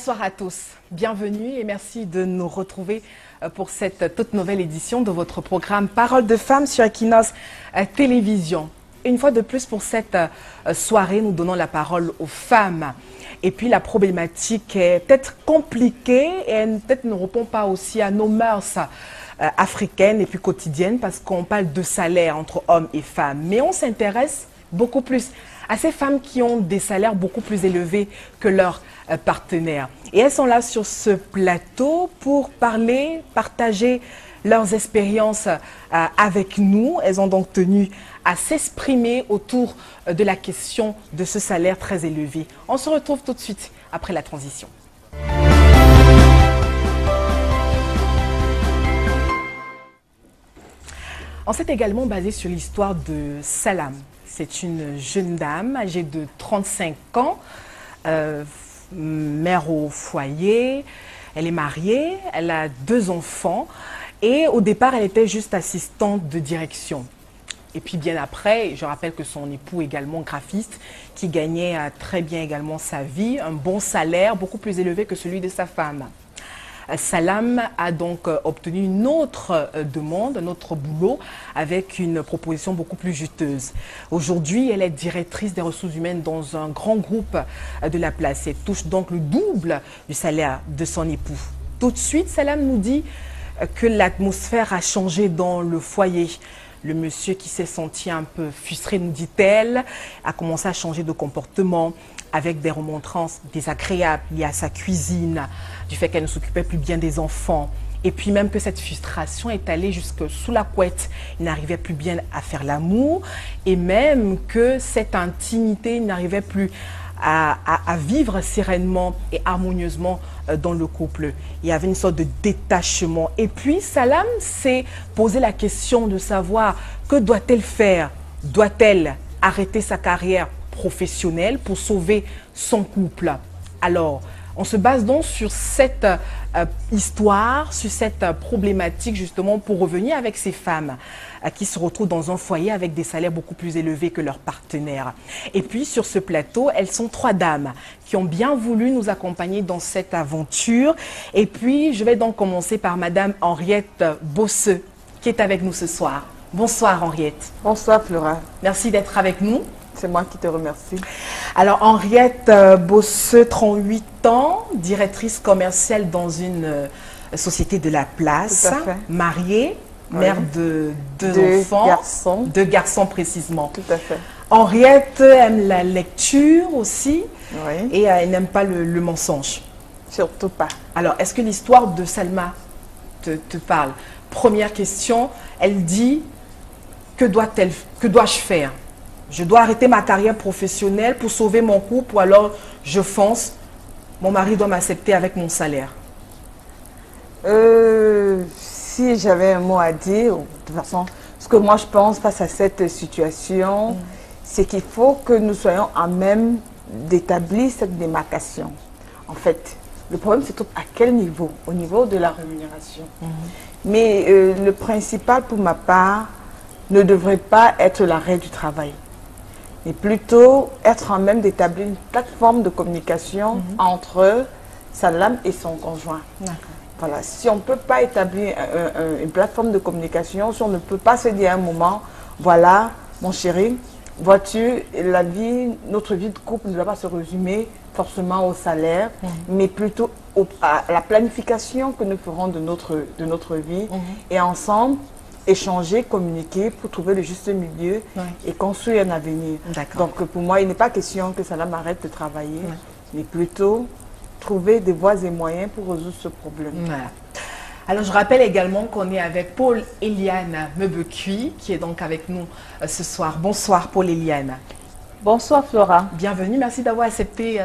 Bonsoir à tous, bienvenue et merci de nous retrouver pour cette toute nouvelle édition de votre programme Parole de femmes sur Equinos Télévision. Une fois de plus pour cette soirée, nous donnons la parole aux femmes. Et puis la problématique est peut-être compliquée et elle peut-être ne répond pas aussi à nos mœurs africaines et puis quotidiennes parce qu'on parle de salaire entre hommes et femmes. Mais on s'intéresse beaucoup plus à ces femmes qui ont des salaires beaucoup plus élevés que leurs partenaires. Et elles sont là sur ce plateau pour parler, partager leurs expériences avec nous. Elles ont donc tenu à s'exprimer autour de la question de ce salaire très élevé. On se retrouve tout de suite après la transition. On s'est également basé sur l'histoire de Salam. C'est une jeune dame âgée de 35 ans, mère au foyer, elle est mariée, elle a 2 enfants et au départ elle était juste assistante de direction. Et puis bien après, je rappelle que son époux également graphiste qui gagnait très bien également sa vie, un bon salaire beaucoup plus élevé que celui de sa femme. Salam a donc obtenu une autre demande, un autre boulot avec une proposition beaucoup plus juteuse. Aujourd'hui, elle est directrice des ressources humaines dans un grand groupe de la place. Elle touche donc le double du salaire de son époux. Tout de suite, Salam nous dit que l'atmosphère a changé dans le foyer. Le monsieur qui s'est senti un peu frustré, nous dit-elle, a commencé à changer de comportement avec des remontrances désagréables liées à sa cuisine, du fait qu'elle ne s'occupait plus bien des enfants. Et puis même que cette frustration est allée jusque sous la couette. Il n'arrivait plus bien à faire l'amour et même que cette intimité, il n'arrivait plus à vivre sereinement et harmonieusement dans le couple. Il y avait une sorte de détachement. Et puis Salam s'est posé la question de savoir que doit-elle faire? Doit-elle arrêter sa carrière professionnelle pour sauver son couple? Alors, on se base donc sur cette histoire, sur cette problématique justement pour revenir avec ces femmes qui se retrouvent dans un foyer avec des salaires beaucoup plus élevés que leurs partenaires. Et puis sur ce plateau, elles sont 3 dames qui ont bien voulu nous accompagner dans cette aventure. Et puis je vais donc commencer par Madame Henriette Bosseux qui est avec nous ce soir. Bonsoir Henriette. Bonsoir Flora. Merci d'être avec nous. C'est moi qui te remercie. Alors, Henriette Bosseux, 38 ans, directrice commerciale dans une société de la place, Tout à fait. mariée, Oui. mère de 2 enfants. Garçons. 2 garçons précisément. Tout à fait. Henriette aime la lecture aussi Oui. et elle n'aime pas le mensonge. Surtout pas. Alors, est-ce que l'histoire de Salma te parle? Première question, elle dit, que dois-je faire? Je dois arrêter ma carrière professionnelle pour sauver mon couple ou alors je fonce, mon mari doit m'accepter avec mon salaire. Si j'avais un mot à dire, de toute façon, ce que moi je pense face à cette situation, c'est qu'il faut que nous soyons à même d'établir cette démarcation. En fait, le problème c'est à quel niveau? Au niveau de la rémunération. Mais le principal pour ma part ne devrait pas être l'arrêt du travail, mais plutôt être en même d'établir une plateforme de communication entre Salam et son conjoint. Voilà. Si on ne peut pas établir une plateforme de communication, si on ne peut pas se dire à un moment, voilà, mon chéri, vois-tu, notre vie de couple ne doit pas se résumer forcément au salaire, mais plutôt à la planification que nous ferons de notre vie et ensemble, échanger, communiquer pour trouver le juste milieu et construire un avenir. Donc pour moi, il n'est pas question que Salam arrête de travailler, mais plutôt trouver des voies et moyens pour résoudre ce problème. Alors je rappelle également qu'on est avec Paul Eliane Mebekui qui est donc avec nous ce soir. Bonsoir Paul Eliane. Bonsoir Flora. Bienvenue, merci d'avoir accepté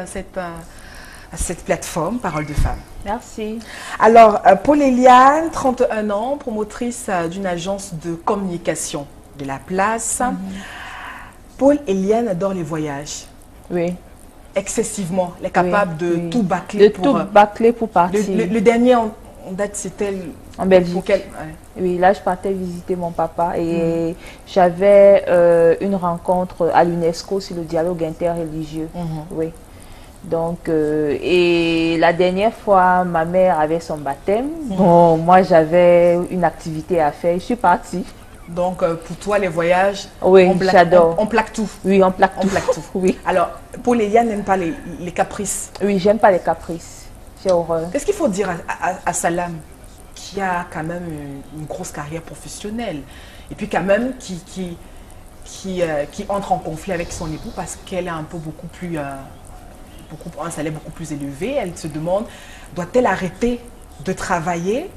cette plateforme Parole de femmes. Merci. Alors, Paul Eliane, 31 ans, promotrice d'une agence de communication de la place. Paul Eliane adore les voyages. Oui. Excessivement. Elle est capable de tout bâcler pour partir. Le dernier en date, c'était en Belgique. Oui, là, je partais visiter mon papa et j'avais une rencontre à l'UNESCO sur le dialogue interreligieux. Oui. Donc, et la dernière fois, ma mère avait son baptême. Bon, moi, j'avais une activité à faire. Je suis partie. Donc, pour toi, les voyages, Oui, j'adore. On plaque tout. Oui, on plaque tout. On plaque tout. Oui. Alors, Paul et Yann n'aiment pas les caprices. Oui, j'aime pas les caprices. J'ai horreur. Qu'est-ce qu'il faut dire à Salam, qui a quand même une grosse carrière professionnelle, et puis quand même qui entre en conflit avec son époux parce qu'elle a un peu un salaire beaucoup plus élevé. Elle se demande, doit-elle arrêter de travailler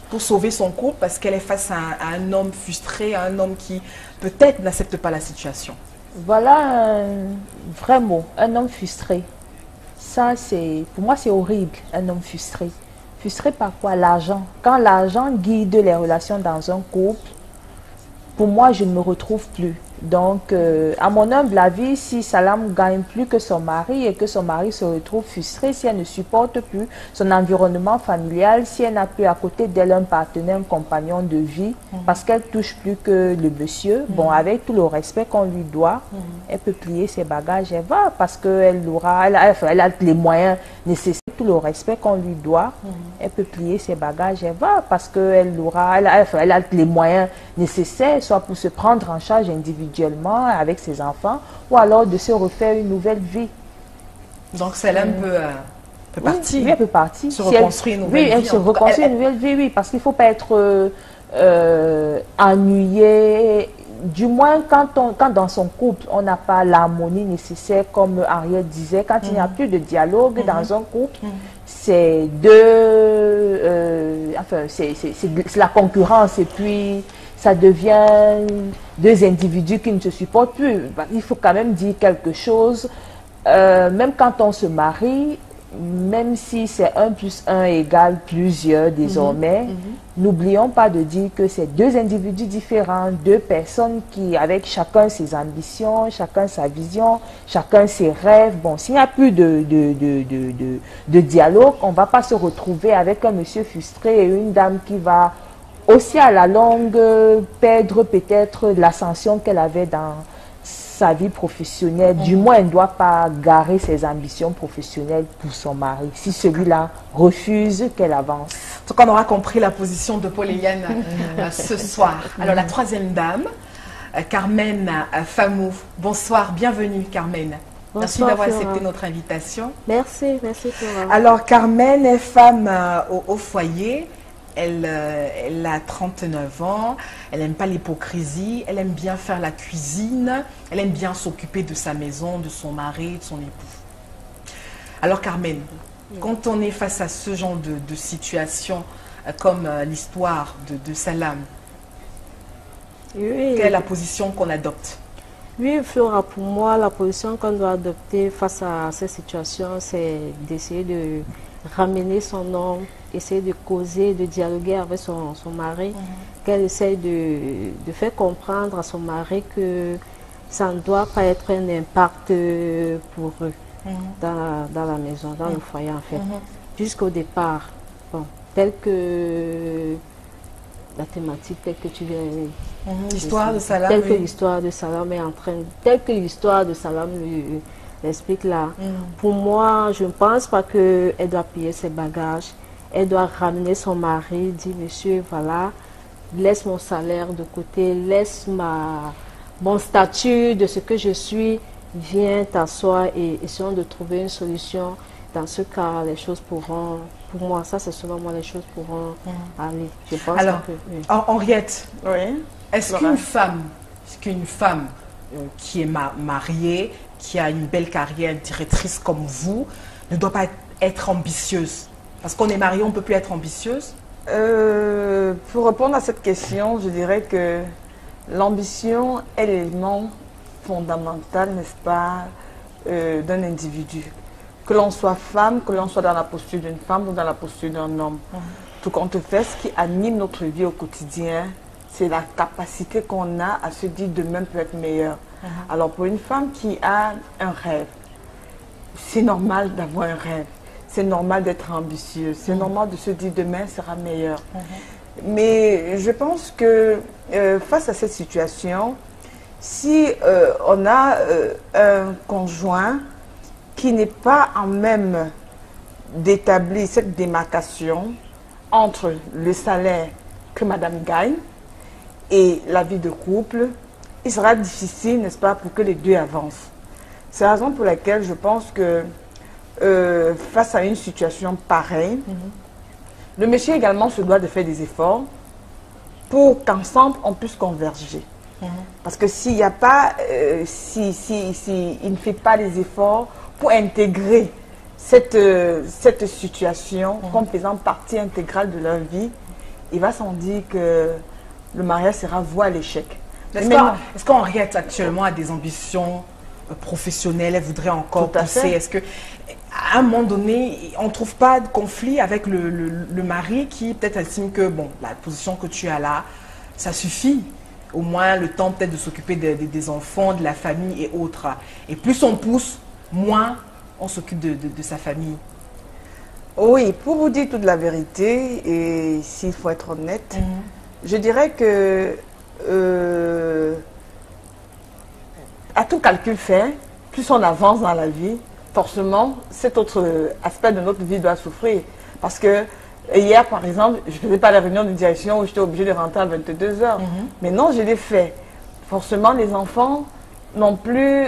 pour sauver son couple parce qu'elle est face à un homme frustré, à un homme qui peut-être n'accepte pas la situation. Voilà un vrai mot, un homme frustré. Ça, pour moi, c'est horrible, un homme frustré. Frustré par quoi? L'argent. Quand l'argent guide les relations dans un couple, pour moi, je ne me retrouve plus. Donc, à mon humble avis, si Salam gagne plus que son mari et que son mari se retrouve frustré, si elle ne supporte plus son environnement familial, si elle n'a plus à côté d'elle un partenaire, un compagnon de vie, parce qu'elle touche plus que le monsieur, bon, avec tout le respect qu'on lui doit, elle peut plier ses bagages, elle va, parce qu'elle elle a les moyens nécessaires, tout le respect qu'on lui doit, elle peut plier ses bagages, elle va, parce qu'elle elle a les moyens nécessaires, soit pour se prendre en charge individuellement avec ses enfants, ou alors de se refaire une nouvelle vie. Donc Salam peut partir. Oui, elle peut partir. Se reconstruire une nouvelle vie. Oui, elle se reconstruit une nouvelle vie, oui, parce qu'il ne faut pas être ennuyé. Du moins, quand dans son couple, on n'a pas l'harmonie nécessaire, comme Ariel disait, quand il n'y a plus de dialogue dans un couple, c'est c'est la concurrence, et puis ça devient deux individus qui ne se supportent plus. Il faut quand même dire quelque chose. Même quand on se marie, même si c'est 1 + 1 égale plusieurs désormais, n'oublions pas de dire que c'est deux individus différents, deux personnes qui, avec chacun ses ambitions, chacun sa vision, chacun ses rêves. Bon, s'il n'y a plus de dialogue, on ne va pas se retrouver avec un monsieur frustré et une dame qui va aussi à la longue perdre peut-être l'ascension qu'elle avait dans sa vie professionnelle. Du moins, elle ne doit pas garer ses ambitions professionnelles pour son mari, si celui-là refuse qu'elle avance. En tout cas, on aura compris la position de Paul et Yann ce soir. Alors, la troisième dame, Carmen Famou. Bonsoir, bienvenue Carmen. Bonsoir, merci d'avoir Flora. accepté notre invitation. Merci Flora. Alors, Carmen est femme au foyer. Elle a 39 ans, elle n'aime pas l'hypocrisie, elle aime bien faire la cuisine, elle aime bien s'occuper de sa maison, de son mari, de son époux. Alors Carmen, quand on est face à ce genre de situation, comme l'histoire de Salam, Oui. quelle est la position qu'on adopte? Oui, Flora, pour moi, la position qu'on doit adopter face à cette situation, c'est d'essayer de ramener son homme, essayer de causer, de dialoguer avec son mari, qu'elle essaye de faire comprendre à son mari que ça ne doit pas être un impact pour eux dans la maison, dans le foyer en fait. Jusqu'au départ, bon, tel que la thématique, telle que tu viens l'histoire de Salam, telle que l'histoire de Salam est en train, telle que l'histoire de Salam l'explique là. Pour moi, je ne pense pas qu'elle doit payer ses bagages. Elle doit ramener son mari, dire monsieur, voilà, laisse mon salaire de côté, laisse mon statut de ce que je suis, viens t'asseoir et essayons de trouver une solution. Dans ce cas, les choses pourront, pour moi, ça c'est selon moi, les choses pourront aller. Je pense. Alors, Henriette, Oui. est-ce qu'une femme qui est mariée, qui a une belle carrière, directrice comme vous, ne doit pas être ambitieuse? Parce qu'on est marié, on ne peut plus être ambitieuse? Pour répondre à cette question, je dirais que l'ambition est l'élément fondamental, n'est-ce pas, d'un individu. Que l'on soit femme, que l'on soit dans la posture d'une femme ou dans la posture d'un homme. Tout compte fait, ce qui anime notre vie au quotidien, c'est la capacité qu'on a à se dire demain peut être meilleur. Alors pour une femme qui a un rêve, c'est normal d'avoir un rêve. C'est normal d'être ambitieuse. C'est normal de se dire demain sera meilleur. Mais je pense que face à cette situation, si on a un conjoint qui n'est pas en même d'établir cette démarcation entre le salaire que madame gagne et la vie de couple, il sera difficile, n'est-ce pas, pour que les deux avancent. C'est la raison pour laquelle je pense que face à une situation pareille, le monsieur également se doit de faire des efforts pour qu'ensemble on puisse converger. Parce que s'il n'y a pas, il ne fait pas les efforts pour intégrer cette situation comme faisant partie intégrale de leur vie, il va sans dire que le mariage sera voué à l'échec. Est-ce qu'Henriette actuellement a des ambitions professionnelles? Elle voudrait encore pousser? Est-ce que à un moment donné, on ne trouve pas de conflit avec le mari qui peut-être estime que bon, la position que tu as là, ça suffit? Au moins le temps peut-être de s'occuper des enfants, de la famille et autres. Et plus on pousse, moins on s'occupe de sa famille. Oui, pour vous dire toute la vérité, et s'il faut être honnête, je dirais que à tout calcul fait, plus on avance dans la vie, forcément, cet autre aspect de notre vie doit souffrir. Parce que hier, par exemple, je ne faisais pas la réunion de direction où j'étais obligée de rentrer à 22 h. Mais non, je l'ai fait. Forcément, les enfants n'ont plus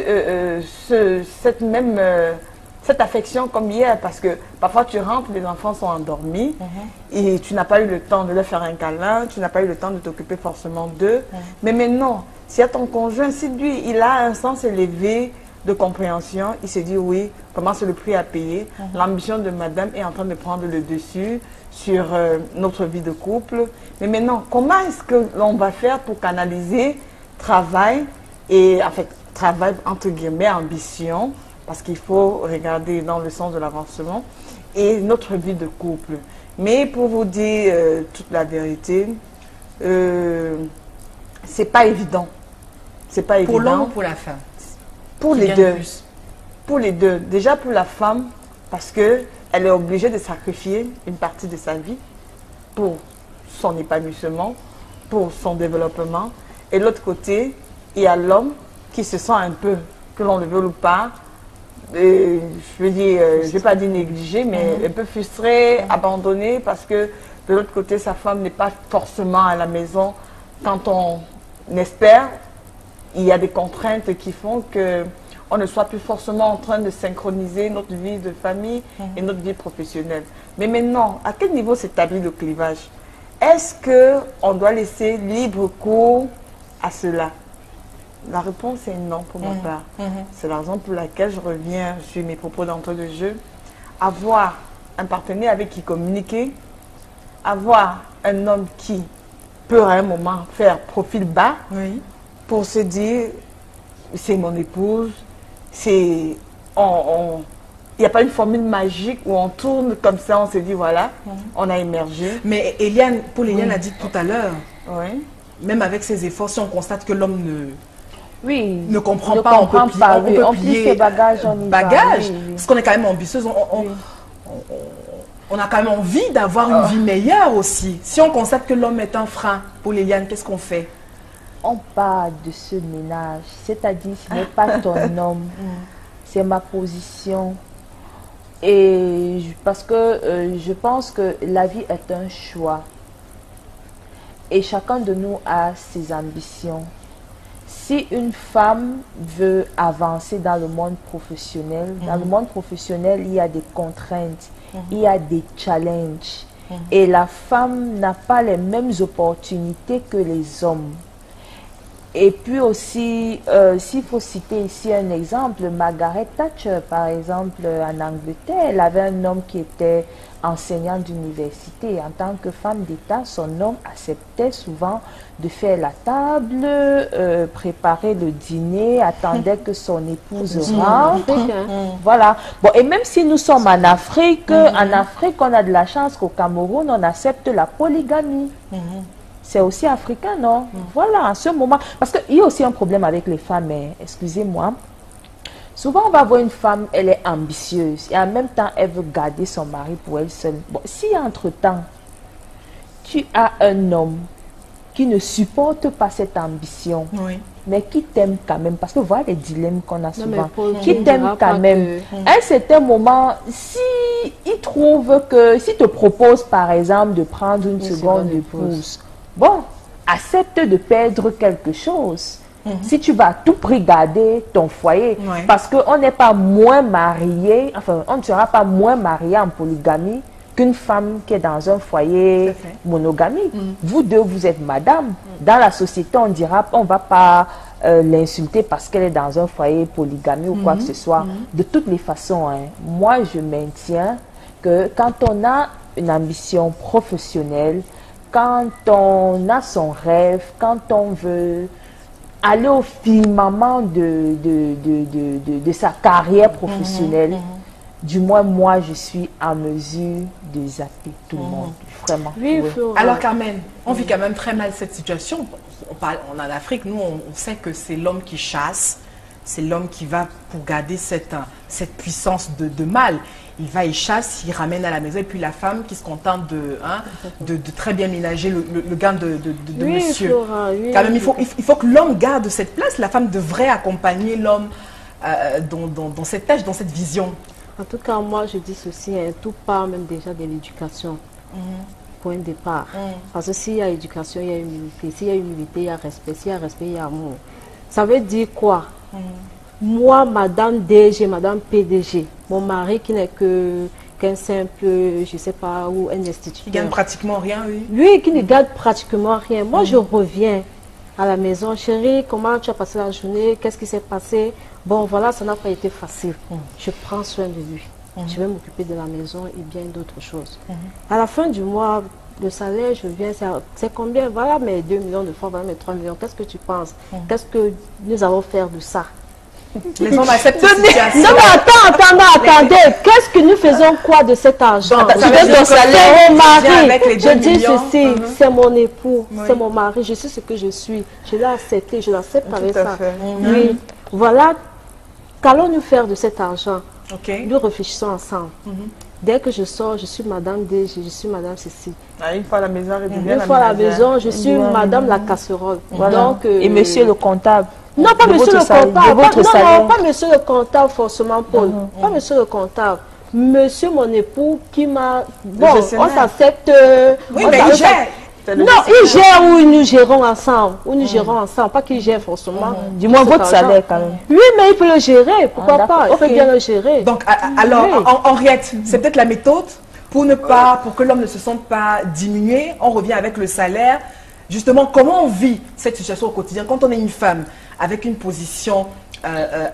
cette affection comme hier. Parce que parfois, tu rentres, les enfants sont endormis et tu n'as pas eu le temps de leur faire un câlin, tu n'as pas eu le temps de t'occuper forcément d'eux. Mais maintenant, si à ton conjoint, si lui, il a un sens élevé de compréhension, il se dit oui, comment c'est le prix à payer. L'ambition de madame est en train de prendre le dessus sur notre vie de couple. Mais maintenant, comment est-ce que l'on va faire pour canaliser travail et, en fait, travail entre guillemets, ambition, parce qu'il faut regarder dans le sens de l'avancement, et notre vie de couple. Mais pour vous dire toute la vérité, c'est pas évident. C'est pas évident. Pour l'homme ou pour la femme? Pour les deux. Pour les deux. Déjà pour la femme, parce qu'elle est obligée de sacrifier une partie de sa vie pour son épanouissement, pour son développement. Et de l'autre côté, il y a l'homme qui se sent un peu, que l'on le veut ou pas, je veux dire, je ne vais pas dire négligé, mais un peu frustré, abandonné, parce que de l'autre côté, sa femme n'est pas forcément à la maison. Quand on espère, il y a des contraintes qui font qu'on ne soit plus forcément en train de synchroniser notre vie de famille et notre vie professionnelle. Mais maintenant, à quel niveau s'établit le clivage? Est-ce qu'on doit laisser libre cours à cela? La réponse est non pour ma part. C'est la raison pour laquelle je reviens sur mes propos d'entrée de jeu. Avoir un partenaire avec qui communiquer, avoir un homme qui peut à un moment faire profil bas, pour se dire, c'est mon épouse, il n'y a pas une formule magique où on tourne comme ça, on se dit, voilà, on a émergé. Mais Paul Eliane l'a dit tout à l'heure, même avec ses efforts, si on constate que l'homme ne comprend pas, on peut plier ses bagages, parce qu'on est quand même ambitieuse, on a quand même envie d'avoir une vie meilleure aussi. Si on constate que l'homme est un frein, Paul Eliane, qu'est-ce qu'on fait? On parle de ce ménage, c'est-à-dire ce n'est pas ton homme, c'est ma position. Et parce que je pense que la vie est un choix. Et chacun de nous a ses ambitions. Si une femme veut avancer dans le monde professionnel, il y a des contraintes, il y a des challenges. Et la femme n'a pas les mêmes opportunités que les hommes. Et puis aussi, s'il faut citer ici un exemple, Margaret Thatcher, par exemple, en Angleterre, elle avait un homme qui était enseignant d'université. En tant que femme d'État, son homme acceptait souvent de faire la table, préparer le dîner, attendait que son épouse rentre. Voilà. Bon, et même si nous sommes en Afrique, on a de la chance qu'au Cameroun, on accepte la polygamie. C'est aussi africain, non? Voilà, en ce moment. Parce qu'il y a aussi un problème avec les femmes, excusez-moi. Souvent, on va voir une femme, elle est ambitieuse et en même temps, elle veut garder son mari pour elle seule. Bon, si entre-temps, tu as un homme qui ne supporte pas cette ambition, mais qui t'aime quand même. Parce que voilà les dilemmes qu'on a souvent. Paul, Qui t'aime quand même. À un certain moment, si il trouve que, si te propose par exemple de prendre une seconde épouse, bon, accepte de perdre quelque chose. Si tu vas à tout prix garder ton foyer, parce qu'on n'est pas moins marié, enfin, on ne sera pas moins marié en polygamie qu'une femme qui est dans un foyer monogamie. Vous deux, vous êtes madame. Dans la société, on dira, on ne va pas l'insulter parce qu'elle est dans un foyer polygamie ou quoi que ce soit. De toutes les façons, hein, moi, je maintiens que quand on a une ambition professionnelle, quand on a son rêve, quand on veut aller au firmament de sa carrière professionnelle, du moins moi je suis en mesure de zapper tout le monde, vraiment. Oui, alors Carmen, on vit quand même très mal cette situation. On est en Afrique, nous on sait que c'est l'homme qui chasse, c'est l'homme qui va pour garder cette puissance de mal. Il va, il chasse, il ramène à la maison, et puis la femme qui se contente de très bien ménager le gain de monsieur. Flora, quand même, il faut que l'homme garde cette place. La femme devrait accompagner l'homme dans cette tâche, dans cette vision. En tout cas, moi, je dis ceci, hein, tout part même déjà de l'éducation. Point de départ. Parce que s'il y a éducation, il y a humilité. S'il y a humilité, il y a respect. S'il y a respect, il y a amour. Ça veut dire quoi? Moi, Madame DG, Madame PDG, mon mari qui n'est qu'un simple, je ne sais pas, ou un instituteur. Il gagne pratiquement rien, oui. Lui qui ne gagne pratiquement rien. Moi, je reviens à la maison. Chérie, comment tu as passé la journée? Qu'est-ce qui s'est passé? Bon, voilà, ça n'a pas été facile. Je prends soin de lui. Je vais m'occuper de la maison et bien d'autres choses. À la fin du mois, le salaire, je viens, c'est combien? Voilà mes 2 millions de francs, voilà mes 3 millions. Qu'est-ce que tu penses? Qu'est-ce que nous allons faire de ça? Les hommes acceptent cette situation. Non, mais attendez. Qu'est-ce que nous faisons quoi de cet argent? C'est mon mari. Je dis ceci, c'est mon époux, c'est mon mari. Je sais ce que je suis. Je l'ai accepté, je l'accepte avec ça. Oui, voilà. Qu'allons-nous faire de cet argent? Nous réfléchissons ensemble. Dès que je sors, je suis Madame D, je suis Madame Cécile. Une fois à la maison, une fois à la maison, je suis Madame la casserole. Donc, et Monsieur le comptable. Non, pas monsieur le comptable. Non, pas monsieur le comptable forcément, Paul. Pas monsieur le comptable. Monsieur mon époux qui m'a... Bon, on s'accepte... Oui, mais il gère. Non, il gère ou nous gérons ensemble. Ou nous gérons ensemble. Pas qu'il gère forcément. Du moins votre salaire quand même. Oui, mais il peut le gérer. Pourquoi pas? Il peut bien le gérer. Donc, alors, Henriette, c'est peut-être la méthode pour que l'homme ne se sente pas diminué. On revient avec le salaire. Justement, comment on vit cette situation au quotidien quand on est une femme avec une position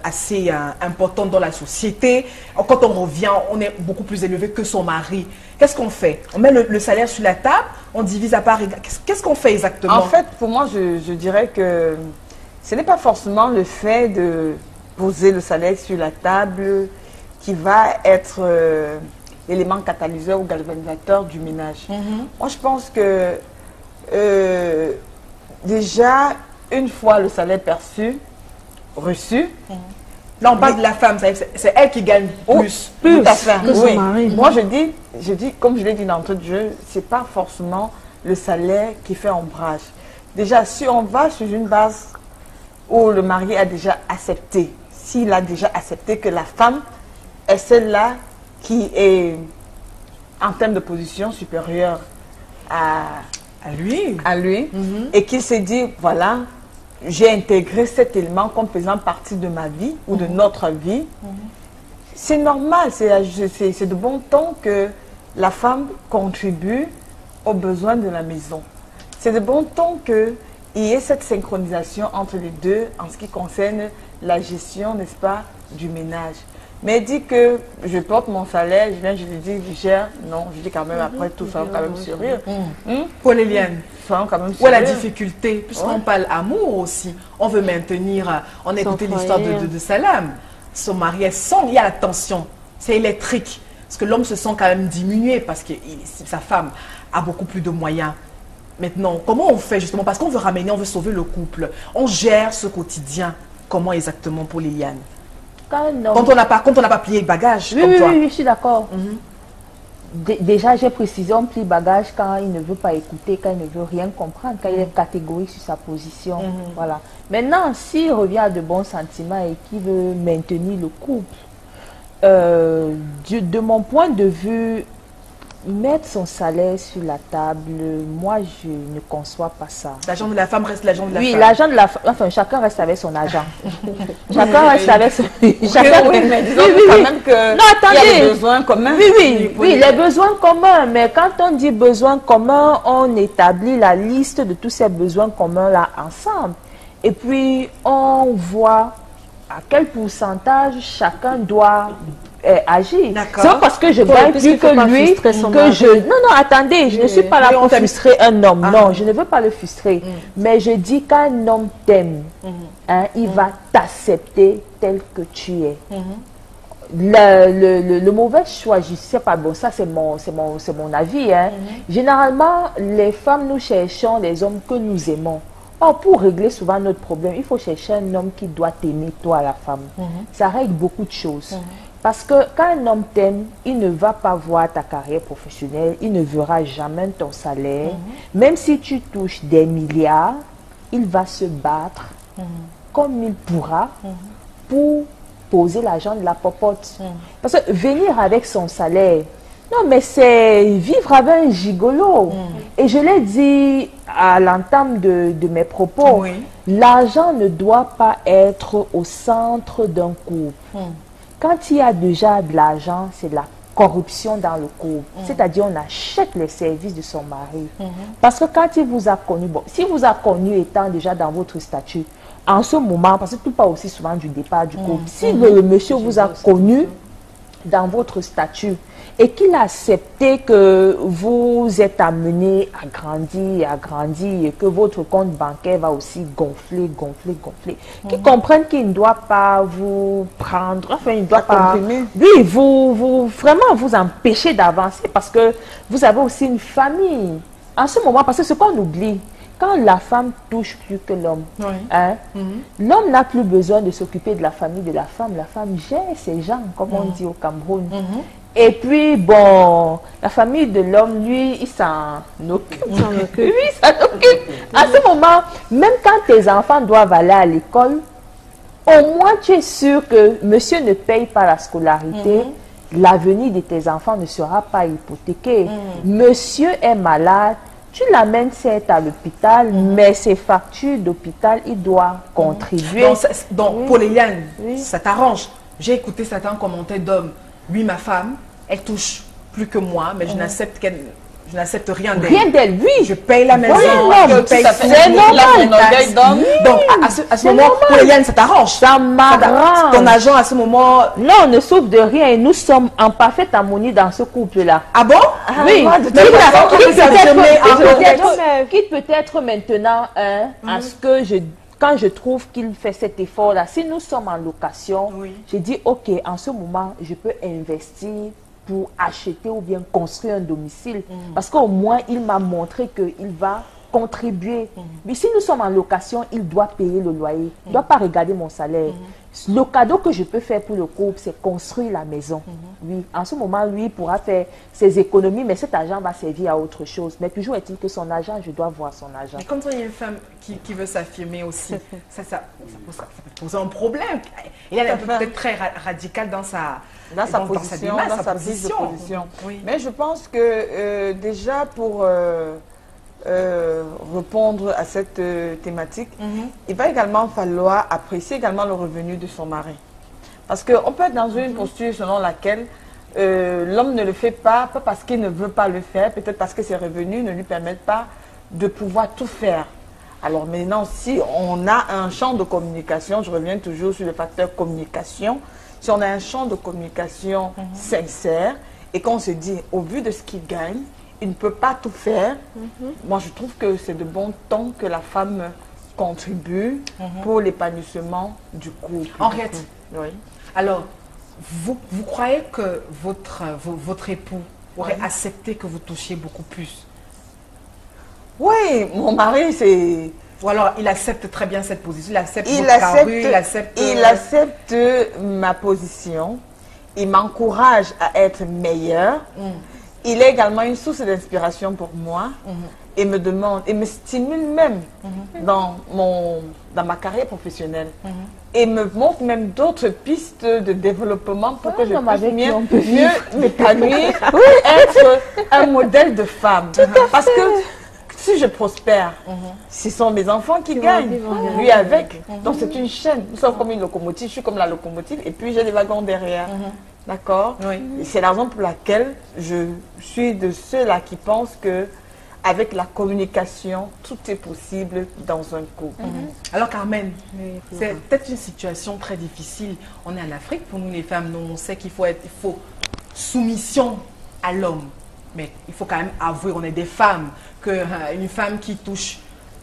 assez importante dans la société? Quand on revient, on est beaucoup plus élevé que son mari. Qu'est-ce qu'on fait? On met le salaire sur la table, on divise à part. Qu'est-ce qu'on fait exactement? En fait, pour moi, je dirais que ce n'est pas forcément le fait de poser le salaire sur la table qui va être l'élément catalyseur ou galvanisateur du ménage. Moi, je pense que déjà, une fois le salaire reçu, là on parle de la femme, c'est elle qui gagne plus. Tout à fait. Que son mari. Moi je dis, comme je l'ai dit d'entrée de jeu, c'est pas forcément le salaire qui fait ombrage. Déjà, si on va sur une base où le mari a déjà accepté, s'il a déjà accepté que la femme est celle-là qui est en termes de position supérieure à lui, et qu'il s'est dit, voilà, j'ai intégré cet élément comme faisant partie de ma vie ou de notre vie. C'est normal, c'est de bon ton que la femme contribue aux besoins de la maison. C'est de bon ton qu'il y ait cette synchronisation entre les deux en ce qui concerne la gestion, n'est-ce pas, du ménage. Mais dit que je porte mon salaire, je lui dis, gère, non, je dis quand même après tout, ça va quand même sourire. Paul Eliane, quand même où est la difficulté? Puisqu'on parle amour aussi, on veut maintenir, on a écouté l'histoire de Salam, son mari est son, il y a la tension, c'est électrique, parce que l'homme se sent quand même diminué parce que sa femme a beaucoup plus de moyens. Maintenant, comment on fait justement? Parce qu'on veut ramener, on veut sauver le couple, on gère ce quotidien, comment exactement Paul Eliane? Quand on n'a pas plié le bagage, oui, comme toi. Oui, je suis d'accord. déjà, j'ai précisé, on plie bagage quand il ne veut pas écouter, quand il ne veut rien comprendre, quand il est catégorique sur sa position. Voilà. Maintenant, s'il revient à de bons sentiments et qu'il veut maintenir le couple, de mon point de vue, mettre son salaire sur la table, moi je ne conçois pas ça. L'argent de la femme reste l'argent de la femme. Oui, l'argent de la femme, enfin chacun reste avec son argent. Chacun reste avec son chacun... Oui, mais disons quand même que non, attendez. Il y a des besoins communs. Oui, les besoins communs. Mais quand on dit besoins communs, on établit la liste de tous ces besoins communs-là ensemble. Et puis, on voit à quel pourcentage chacun doit agir. C'est pas parce que je gagne plus que lui que je... Non, non, attendez, je ne suis pas là pour frustrer un homme. Non, je ne veux pas le frustrer. Mais je dis qu'un homme t'aime, hein, il va t'accepter tel que tu es. Le mauvais choix, je ne sais pas, bon, ça c'est mon avis. Hein. Généralement, les femmes, nous cherchons les hommes que nous aimons. Or, pour régler souvent notre problème, il faut chercher un homme qui doit t'aimer, toi, la femme. Ça règle beaucoup de choses. Parce que quand un homme t'aime, il ne va pas voir ta carrière professionnelle, il ne verra jamais ton salaire. Même si tu touches des milliards, il va se battre comme il pourra pour poser l'argent de la popote. Parce que venir avec son salaire, non mais c'est vivre avec un gigolo. Et je l'ai dit à l'entame de mes propos, l'argent ne doit pas être au centre d'un couple. Quand il y a déjà de l'argent, c'est de la corruption dans le couple. C'est-à-dire on achète les services de son mari. Parce que quand il vous a connu, bon, si vous a connu étant déjà dans votre statut, en ce moment, parce que tout part aussi souvent du départ du couple, si le monsieur vous a connu dans votre statut et qu'il a accepté que vous êtes amené à grandir et que votre compte bancaire va aussi gonfler, qu'il comprenne qu'il ne doit pas vous prendre, enfin il ne doit pas, oui, vraiment vous empêcher d'avancer parce que vous avez aussi une famille. En ce moment, parce que ce qu'on oublie, quand la femme touche plus que l'homme, hein, l'homme n'a plus besoin de s'occuper de la famille de la femme gère ses gens, comme on dit au Cameroun. Et puis, bon, la famille de l'homme, lui, il s'en occupe. Oui, il s'en occupe. À ce moment, même quand tes enfants doivent aller à l'école, au moins tu es sûr que monsieur ne paye pas la scolarité, l'avenir de tes enfants ne sera pas hypothéqué. Monsieur est malade, tu l'amènes certes à l'hôpital, mais ses factures d'hôpital, il doit contribuer. Donc pour Léliane, ça t'arrange. J'ai écouté certains commentaires d'hommes. Lui, ma femme, elle touche plus que moi, mais je n'accepte rien d'elle. Rien d'elle, oui. Je paye la maison, je paye c'est normal. Donc, à ce moment, pour Léliane, ça t'arrange. Ça m'arrange. Ton argent, à ce moment... Non, on ne souffre de rien et nous sommes en parfaite harmonie dans ce couple-là. Ah bon? Oui. Quitte peut-être maintenant à ce que quand je trouve qu'il fait cet effort-là, si nous sommes en location, je dis, ok, en ce moment, je peux investir pour acheter ou bien construire un domicile. Parce qu'au moins, il m'a montré qu'il va contribuer. Mais si nous sommes en location, il doit payer le loyer. Il ne doit pas regarder mon salaire. Le cadeau que je peux faire pour le couple, c'est construire la maison. Oui, en ce moment, lui, il pourra faire ses économies, mais cet argent va servir à autre chose. Mais toujours est-il que son argent, je dois voir son argent. Mais quand il y a une femme qui veut s'affirmer aussi, ça peut poser un problème. Et elle est peut-être très radicale dans sa position. Oui. Mais je pense que déjà pour répondre à cette thématique, il va également falloir apprécier également le revenu de son mari. Parce qu'on peut être dans une posture selon laquelle l'homme ne le fait pas parce qu'il ne veut pas le faire, peut-être parce que ses revenus ne lui permettent pas de pouvoir tout faire. Alors maintenant, si on a un champ de communication, je reviens toujours sur le facteur communication, si on a un champ de communication sincère et qu'on se dit, au vu de ce qu'il gagne, il ne peut pas tout faire. Moi, je trouve que c'est de bon ton que la femme contribue pour l'épanouissement du couple. Henriette, alors, vous croyez que votre époux aurait accepté que vous touchiez beaucoup plus? Oui, mon mari, c'est... Ou alors, il accepte très bien cette position, il accepte ma position, il m'encourage à être meilleure. il est également une source d'inspiration pour moi et me demande, et me stimule même dans ma carrière professionnelle. Et me montre même d'autres pistes de développement pour que je puisse mieux m'épanouir, être un modèle de femme. Parce que si je prospère, ce sont mes enfants qui gagnent, lui avec. Donc c'est une chaîne. Nous sommes comme une locomotive, je suis comme la locomotive et puis j'ai des wagons derrière. D'accord? Oui. C'est la raison pour laquelle je suis de ceux-là qui pensent que avec la communication, tout est possible dans un couple. Alors Carmen, c'est peut-être une situation très difficile. On est en Afrique, pour nous les femmes, nous, on sait qu'il faut soumission à l'homme. Mais il faut quand même avouer, on est des femmes, qu'une femme qui touche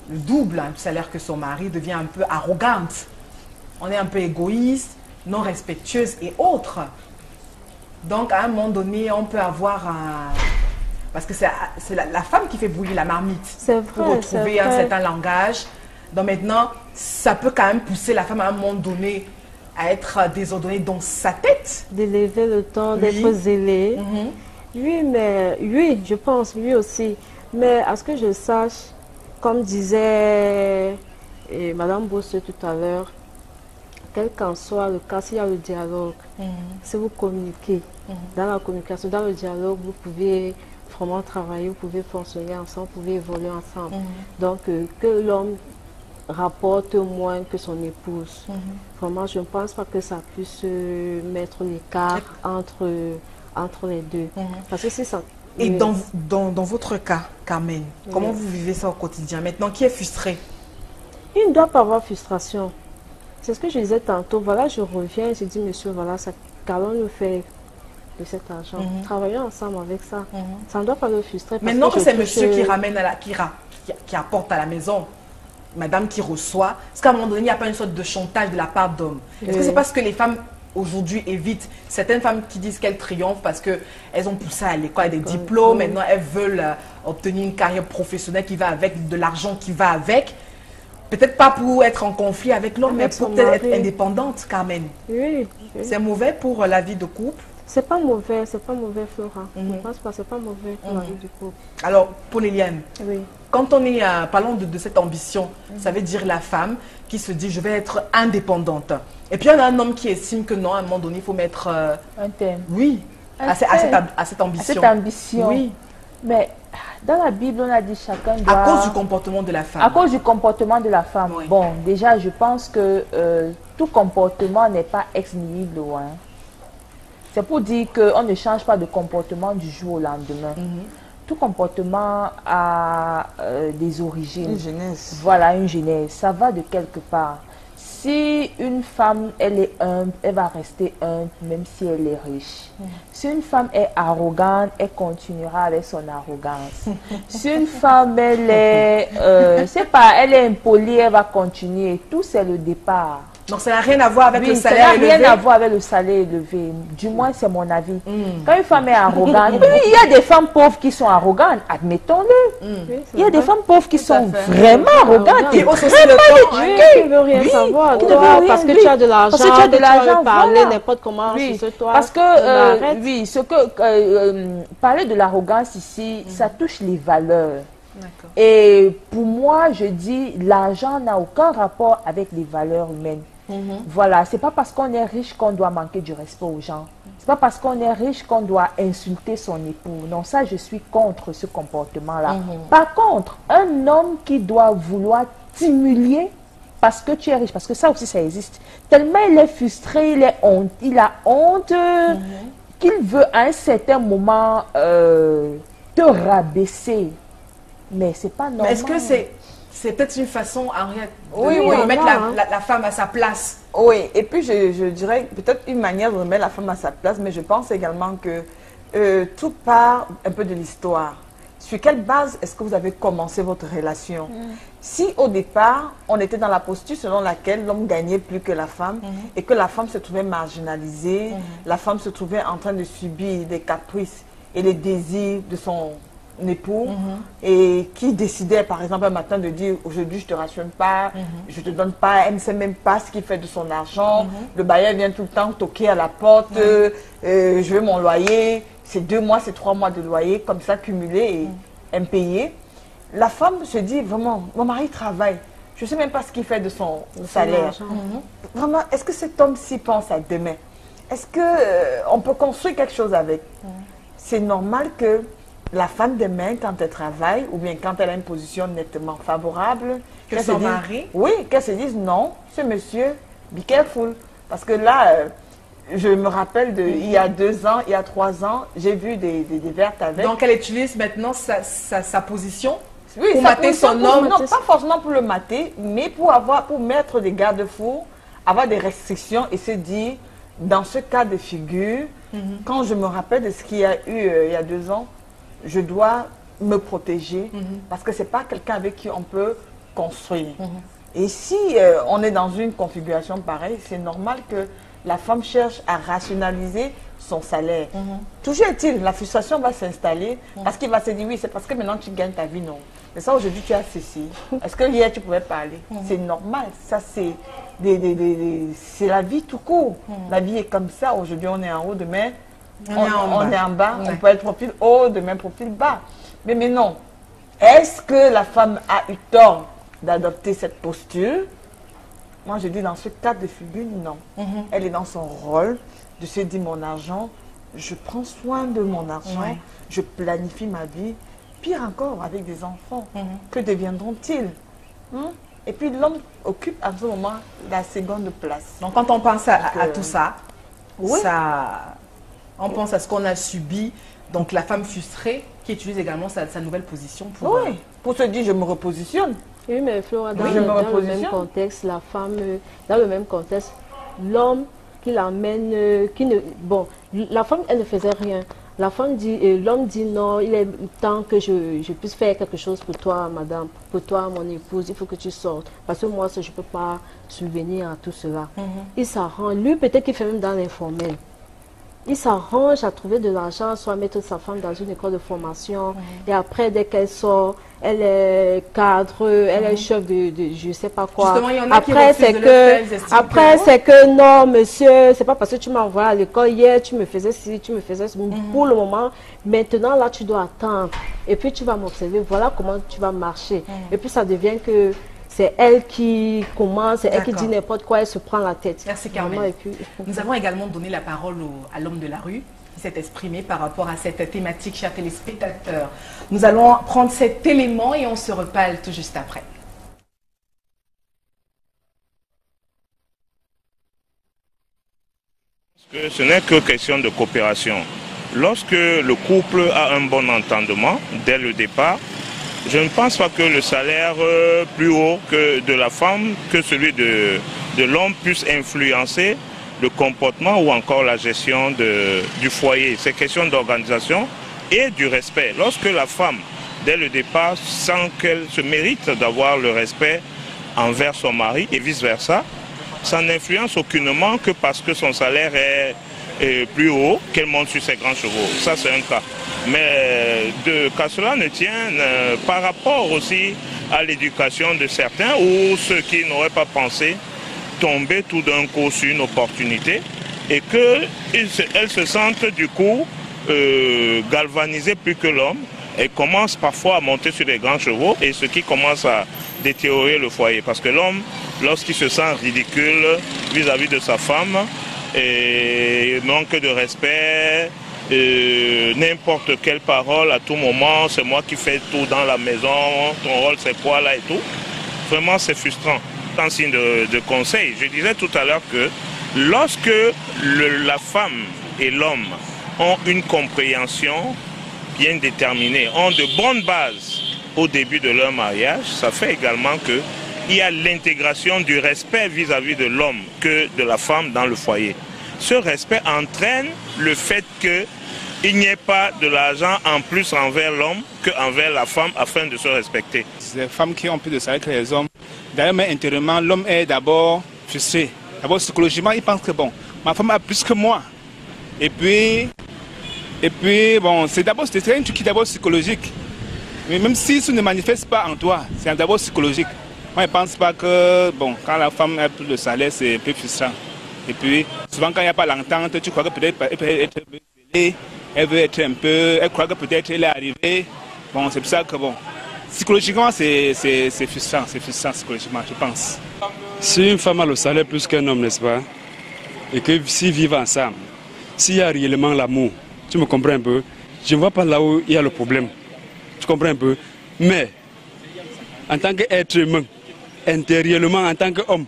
le double du salaire que son mari devient un peu arrogante. On est un peu égoïste, non respectueuse et autres. Donc à un moment donné, on peut avoir un... Parce que c'est la femme qui fait bouillir la marmite pour retrouver un certain langage. Donc maintenant, ça peut quand même pousser la femme à un moment donné à être désordonnée dans sa tête. D'élever le ton, d'être zélée. Oui, je pense, lui aussi. Mais à ce que je sache, comme disait Madame Bosse tout à l'heure, quel qu'en soit le cas, s'il y a le dialogue, si vous communiquez, dans la communication, dans le dialogue, vous pouvez vraiment travailler, vous pouvez fonctionner ensemble, vous pouvez évoluer ensemble. Donc, que l'homme rapporte moins que son épouse. Vraiment, je ne pense pas que ça puisse mettre l'écart entre les deux. Parce que c'est ça. Et dans votre cas, Carmen, comment vous vivez ça au quotidien? Maintenant, qui est frustré? Il ne doit pas avoir frustration. C'est ce que je disais tantôt. Voilà, je reviens et je dis, monsieur, voilà, qu'allons-nous faire de cet argent? Travaillons ensemble avec ça. Ça ne doit pas le frustrer. Maintenant que c'est monsieur qui ramène, qui apporte à la maison, madame qui reçoit, est-ce qu'à un moment donné, il n'y a pas une sorte de chantage de la part d'homme? Est-ce que c'est parce que les femmes aujourd'hui évitent certaines femmes qui disent qu'elles triomphent parce qu'elles ont poussé à l'école, des diplômes, maintenant elles veulent obtenir une carrière professionnelle qui va avec, de l'argent qui va avec? Peut-être pas pour être en conflit avec l'homme, mais pour peut-être être indépendante, Carmen. Oui. C'est mauvais pour la vie de couple? C'est pas mauvais, Flora. Je pense pas, c'est pas mauvais pour la vie du couple. Alors, Paul Eliane, quand on est, parlons de cette ambition, ça veut dire la femme qui se dit, je vais être indépendante. Et puis, il y en a un homme qui estime que non, à un moment donné, il faut mettre... un thème. Oui, à cette ambition. À cette ambition. Oui. Mais dans la Bible, on a dit chacun doit... À cause du comportement de la femme. À cause du comportement de la femme. Oui. Bon, déjà, je pense que tout comportement n'est pas ex nihilo. Hein. C'est pour dire qu'on ne change pas de comportement du jour au lendemain. Tout comportement a des origines. Une genèse. Voilà, une genèse. Ça va de quelque part. Si une femme, elle est humble, elle va rester humble même si elle est riche. Si une femme est arrogante, elle continuera avec son arrogance. Si une femme, elle est, elle est impolie, elle va continuer. Tout c'est le départ. Donc ça n'a rien à voir avec le salaire élevé. Ça n'a rien à voir avec le salaire élevé. Du moins, c'est mon avis. Quand une femme est arrogante, il y a des femmes pauvres qui sont arrogantes, admettons-le. Il y a des femmes pauvres qui sont vraiment arrogantes, qui ne veulent rien savoir. Toi, parce que tu as de l'argent, tu vas parler n'importe comment sur toi. Parce que, parler de l'arrogance ici, ça touche les valeurs. Et pour moi, je dis, l'argent n'a aucun rapport avec les valeurs humaines. Voilà, c'est pas parce qu'on est riche qu'on doit manquer du respect aux gens. C'est pas parce qu'on est riche qu'on doit insulter son époux. Non, ça, je suis contre ce comportement-là. Par contre, un homme qui doit vouloir t'humilier parce que tu es riche, parce que ça aussi, ça existe. Tellement il est frustré, il a honte, qu'il veut à un certain moment te rabaisser. Mais c'est pas normal. Est-ce que c'est peut-être une façon, Henriette, de remettre la femme à sa place? Oui, et puis je dirais peut-être une manière de remettre la femme à sa place, mais je pense également que tout part un peu de l'histoire. Sur quelle base est-ce que vous avez commencé votre relation? Si au départ, on était dans la posture selon laquelle l'homme gagnait plus que la femme et que la femme se trouvait marginalisée, la femme se trouvait en train de subir des caprices et les désirs de son époux et qui décidait par exemple un matin de dire aujourd'hui je te rationne pas, je te donne pas, elle ne sait même pas ce qu'il fait de son argent, le bailleur vient tout le temps toquer à la porte, je veux mon loyer, c'est 2 mois, c'est 3 mois de loyer, comme ça, cumulé et impayé. La femme se dit vraiment, mon mari travaille. Je ne sais même pas ce qu'il fait de son salaire. Vraiment, est-ce que cet homme-ci pense à demain? Est-ce qu'on peut construire quelque chose avec? C'est normal que la femme demain, quand elle travaille, ou bien quand elle a une position nettement favorable, Que son mari? Oui, qu'elle se dise non, ce monsieur, be careful. Parce que là, je me rappelle il y a 2 ans, il y a 3 ans, j'ai vu des vertes avec. Donc elle utilise maintenant sa position Oui, pour sa mater position son homme. Non, pas forcément pour le mater, mais pour mettre des garde-fous, avoir des restrictions et se dire, dans ce cas de figure, quand je me rappelle de ce qu'il y a eu il y a 2 ans, je dois me protéger parce que ce n'est pas quelqu'un avec qui on peut construire. Et si on est dans une configuration pareille, c'est normal que la femme cherche à rationaliser son salaire. Toujours est-il, la frustration va s'installer parce qu'il va se dire, oui, c'est parce que maintenant tu gagnes ta vie, non. Mais ça, aujourd'hui, tu as ceci. Est-ce que hier, tu pouvais parler? C'est normal. Ça, c'est la vie tout court. La vie est comme ça. Aujourd'hui, on est en haut, demain, on est en bas. On peut être profil haut, demain, profil bas. Mais non. Est-ce que la femme a eu tort d'adopter cette posture? Moi, je dis dans ce cas de figure, non. Elle est dans son rôle de se dire, mon argent, je prends soin de mon argent, je planifie ma vie. Pire encore, avec des enfants, que deviendront-ils? Et puis l'homme occupe à ce moment la seconde place. Donc quand on pense à tout ça, on pense à ce qu'on a subi. Donc la femme frustrée qui utilise également sa nouvelle position pour... pour se dire, je me repositionne. Oui, mais Flora, dans le même contexte, la femme, dans le même contexte, l'homme qui l'amène, bon, la femme, elle ne faisait rien. La femme dit, l'homme dit non, il est temps que je puisse faire quelque chose pour toi, madame, pour toi, mon épouse, il faut que tu sortes. Parce que moi, je ne peux pas subvenir à tout cela. Il s'arrange, lui peut-être qu'il fait même dans l'informel. Il s'arrange à trouver de l'argent, soit mettre sa femme dans une école de formation. Et après, dès qu'elle sort, elle est cadre, elle est chef de je ne sais pas quoi. Justement, il y en a après, c'est que non, monsieur, c'est pas parce que tu m'as envoyé à l'école hier, tu me faisais ci, tu me faisais ça. Pour le moment, maintenant, là, tu dois attendre. Et puis, tu vas m'observer, voilà comment tu vas marcher. Et puis, ça devient que c'est elle qui commence, c'est elle qui dit n'importe quoi, elle se prend la tête. Merci Carmen. Nous avons également donné la parole à l'homme de la rue qui s'est exprimé par rapport à cette thématique, chers téléspectateurs. Nous allons prendre cet élément et on se reparle tout juste après. Ce n'est que question de coopération. Lorsque le couple a un bon entendement dès le départ, je ne pense pas que le salaire plus haut que de la femme, que celui de l'homme puisse influencer le comportement ou encore la gestion du foyer. C'est question d'organisation et du respect. Lorsque la femme, dès le départ, sent qu'elle se mérite d'avoir le respect envers son mari et vice-versa, ça n'influence aucunement que parce que son salaire est plus haut qu'elle monte sur ses grands chevaux. Ça, c'est un cas. Mais qu'à cela ne tienne, par rapport aussi à l'éducation de certains ou ceux qui n'auraient pas pensé tomber tout d'un coup sur une opportunité et qu'elles se sentent du coup galvanisées plus que l'homme et commencent parfois à monter sur les grands chevaux et ce qui commence à détériorer le foyer. Parce que l'homme, lorsqu'il se sent ridicule vis-à-vis de sa femme, et manque de respect, n'importe quelle parole à tout moment, c'est moi qui fais tout dans la maison, ton rôle c'est quoi là et tout. Vraiment c'est frustrant. En signe de conseil, je disais tout à l'heure que lorsque la femme et l'homme ont une compréhension bien déterminée, ont de bonnes bases au début de leur mariage, ça fait également qu'il y a l'intégration du respect vis-à-vis de l'homme que de la femme dans le foyer. Ce respect entraîne le fait qu'il n'y ait pas de l'argent en plus envers l'homme qu'envers la femme afin de se respecter. C'est les femmes qui ont plus de salaire que les hommes. D'ailleurs, même intérieurement, l'homme est d'abord frustré. D'abord, psychologiquement, il pense que bon, ma femme a plus que moi. Et puis bon, c'est un truc qui est d'abord psychologique. Mais même si ça ne manifeste pas en toi, c'est d'abord psychologique. Moi, je ne pense pas que, bon, quand la femme a plus de salaire, c'est un peu frustrant. Et puis, souvent, quand il n'y a pas l'entente, tu crois que peut-être elle peut être zélée. elle veut être un peu, elle croit que peut-être elle est arrivée. Bon, c'est pour ça que bon, psychologiquement c'est frustrant psychologiquement, je pense. Si une femme a le salaire plus qu'un homme, n'est-ce pas, et que s'ils vivent ensemble, s'il y a réellement l'amour, tu me comprends un peu, je ne vois pas là où il y a le problème. Tu comprends un peu? Mais, en tant qu'être humain, intérieurement, en tant qu'homme,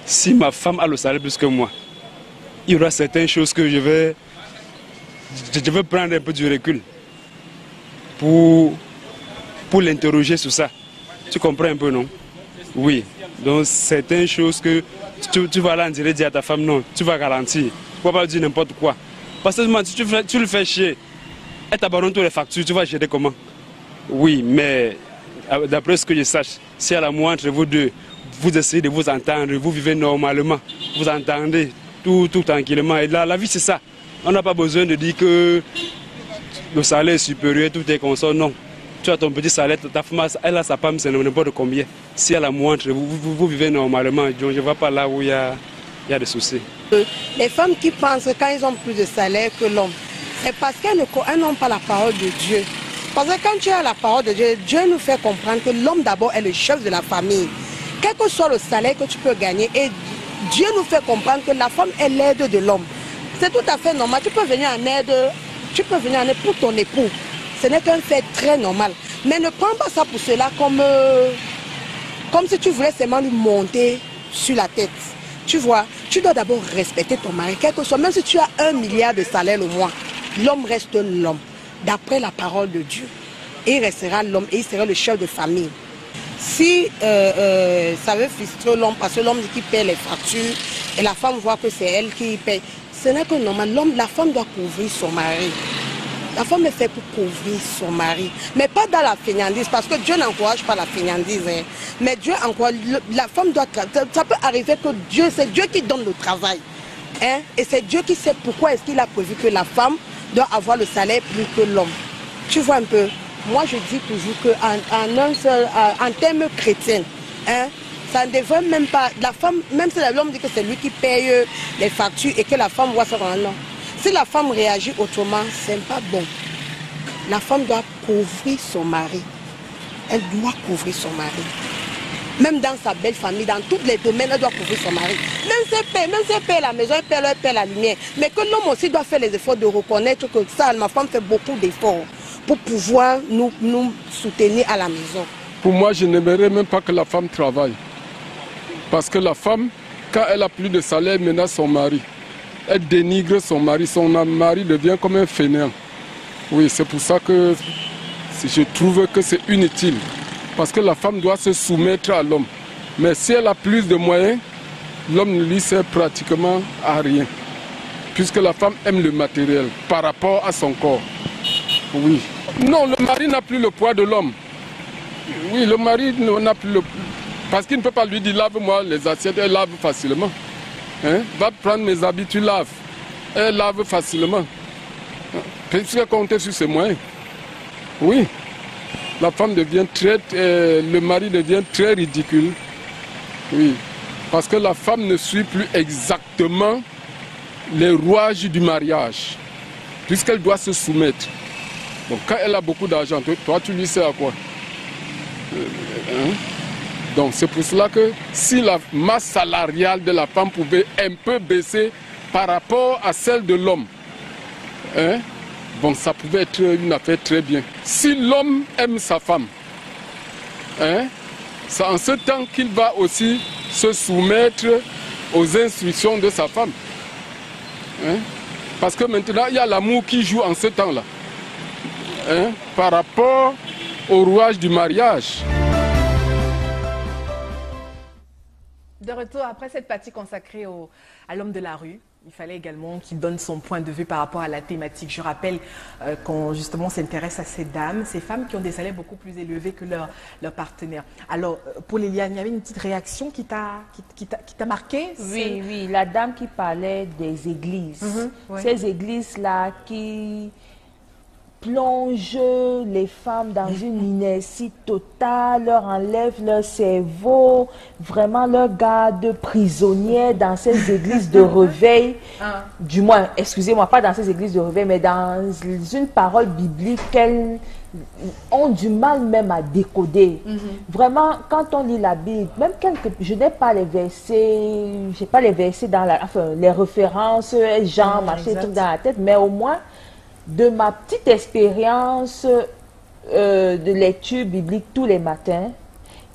si ma femme a le salaire plus que moi, il y aura certaines choses que je vais prendre un peu du recul pour l'interroger sur ça. Tu comprends un peu, non? Oui. Donc, certaines choses que tu vas aller en direct dire à ta femme, non, tu vas ralentir. Tu ne vas pas dire n'importe quoi. Parce que si tu le fais chier, elle t'abandonne toutes les factures, tu vas gérer comment? Oui, mais d'après ce que je sache, si à la moindre entre vous deux, vous essayez de vous entendre, vous vivez normalement, vous entendez tout tranquillement. Et là, la vie, c'est ça. On n'a pas besoin de dire que le salaire est supérieur, tout est consort. Non. Tu as ton petit salaire, ta femme, elle a sa femme, c'est n'importe combien. Si à la moindre, vous vivez normalement, je ne vois pas là où il y a des soucis. Les femmes qui pensent que quand ils ont plus de salaire que l'homme, c'est parce qu'elles n'ont pas la parole de Dieu. Parce que quand tu as la parole de Dieu, Dieu nous fait comprendre que l'homme d'abord est le chef de la famille. Quel que soit le salaire que tu peux gagner, et Dieu nous fait comprendre que la femme est l'aide de l'homme. C'est tout à fait normal. Tu peux venir en aide pour ton époux. Ce n'est qu'un fait très normal. Mais ne prends pas ça pour cela comme si tu voulais seulement lui monter sur la tête. Tu vois, tu dois d'abord respecter ton mari, quel que soit, même si tu as 1 milliard de salaire le mois, l'homme reste l'homme, d'après la parole de Dieu. Et il restera l'homme et il sera le chef de famille. Si ça veut frustrer l'homme, parce que l'homme dit qu'il paie les factures et la femme voit que c'est elle qui paie, ce n'est que normal. La femme doit couvrir son mari. La femme est faite pour couvrir son mari, mais pas dans la fainéantise, parce que Dieu n'encourage pas la fainéantise. Hein. Mais Dieu encourage, la femme doit travailler. Ça peut arriver que c'est Dieu qui donne le travail. Hein? Et c'est Dieu qui sait pourquoi est-ce qu'il a prévu que la femme doit avoir le salaire plus que l'homme. Tu vois un peu? Moi, je dis toujours qu'en termes chrétiens, hein, ça ne devrait même pas... La femme, même si l'homme dit que c'est lui qui paye les factures et que la femme voit ça dans l'homme. Si la femme réagit autrement, ce n'est pas bon. La femme doit couvrir son mari. Elle doit couvrir son mari. Même dans sa belle famille, dans tous les domaines, elle doit couvrir son mari. Même si elle paie la maison, elle paie la lumière. Mais que l'homme aussi doit faire les efforts de reconnaître que ça, ma femme fait beaucoup d'efforts pour pouvoir nous soutenir à la maison. Pour moi, je n'aimerais même pas que la femme travaille. Parce que la femme, quand elle a plus de salaire, elle menace son mari. Elle dénigre son mari devient comme un fainéant. Oui, c'est pour ça que je trouve que c'est inutile. Parce que la femme doit se soumettre à l'homme. Mais si elle a plus de moyens, l'homme ne lui sert pratiquement à rien. Puisque la femme aime le matériel par rapport à son corps. Oui. Non, le mari n'a plus le poids de l'homme. Oui, le mari n'a plus le poids. Parce qu'il ne peut pas lui dire lave-moi les assiettes, elle lave facilement. Hein? Va prendre mes habits, tu laves. Elle lave facilement. Puisqu'elle compte sur ses moyens. Oui. La femme devient le mari devient très ridicule. Oui. Parce que la femme ne suit plus exactement les rouages du mariage. Puisqu'elle doit se soumettre. Donc quand elle a beaucoup d'argent, toi tu lui sais à quoi? Hein? Donc c'est pour cela que si la masse salariale de la femme pouvait un peu baisser par rapport à celle de l'homme, hein, bon, ça pouvait être une affaire très bien. Si l'homme aime sa femme, hein, c'est en ce temps qu'il va aussi se soumettre aux instructions de sa femme. Hein, parce que maintenant, il y a l'amour qui joue en ce temps-là, hein, par rapport au rouage du mariage. De retour après cette partie consacrée à l'homme de la rue, il fallait également qu'il donne son point de vue par rapport à la thématique. Je rappelle qu'on justement s'intéresse à ces dames, ces femmes qui ont des salaires beaucoup plus élevés que leurs partenaires. Alors, Paul Eliane, il y avait une petite réaction qui t'a marqué? Oui, oui, la dame qui parlait des églises. Ouais. Ces églises-là qui plonge les femmes dans une inertie totale, leur enlève leur cerveau, vraiment leur garde prisonnières dans ces églises de réveil. Du moins, excusez-moi, pas dans ces églises de réveil, mais dans une parole biblique qu'elles ont du mal même à décoder. Vraiment, quand on lit la Bible, même je n'ai pas les versets, j'ai pas les versets dans les références, Jean, machin, tout dans la tête, mais au moins, de ma petite expérience de lecture biblique tous les matins,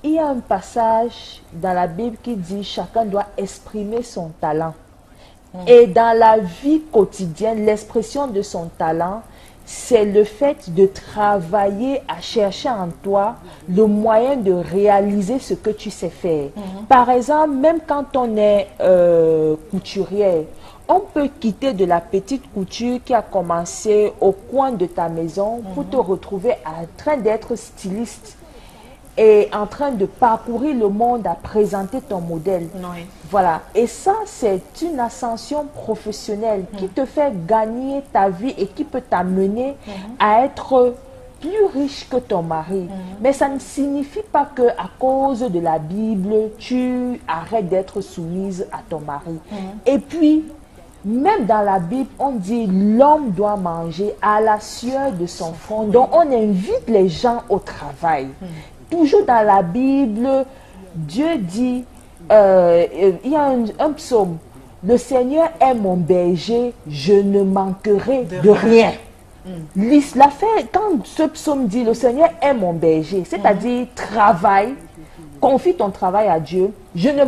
il y a un passage dans la Bible qui dit chacun doit exprimer son talent. Et dans la vie quotidienne, l'expression de son talent, c'est le fait de travailler à chercher en toi le moyen de réaliser ce que tu sais faire. Par exemple, même quand on est couturière, on peut quitter de la petite couture qui a commencé au coin de ta maison pour te retrouver en train d'être styliste et en train de parcourir le monde à présenter ton modèle. Oui. Voilà. Et ça, c'est une ascension professionnelle qui te fait gagner ta vie et qui peut t'amener à être plus riche que ton mari. Mais ça ne signifie pas que à cause de la Bible, tu arrêtes d'être soumise à ton mari. Et puis, même dans la Bible, on dit l'homme doit manger à la sueur de son front. Donc, on invite les gens au travail. Toujours dans la Bible, Dieu dit, il y a un psaume, le Seigneur est mon berger, je ne manquerai de rien. Quand ce psaume dit, le Seigneur est mon berger, c'est-à-dire travaille, confie ton travail à Dieu, je ne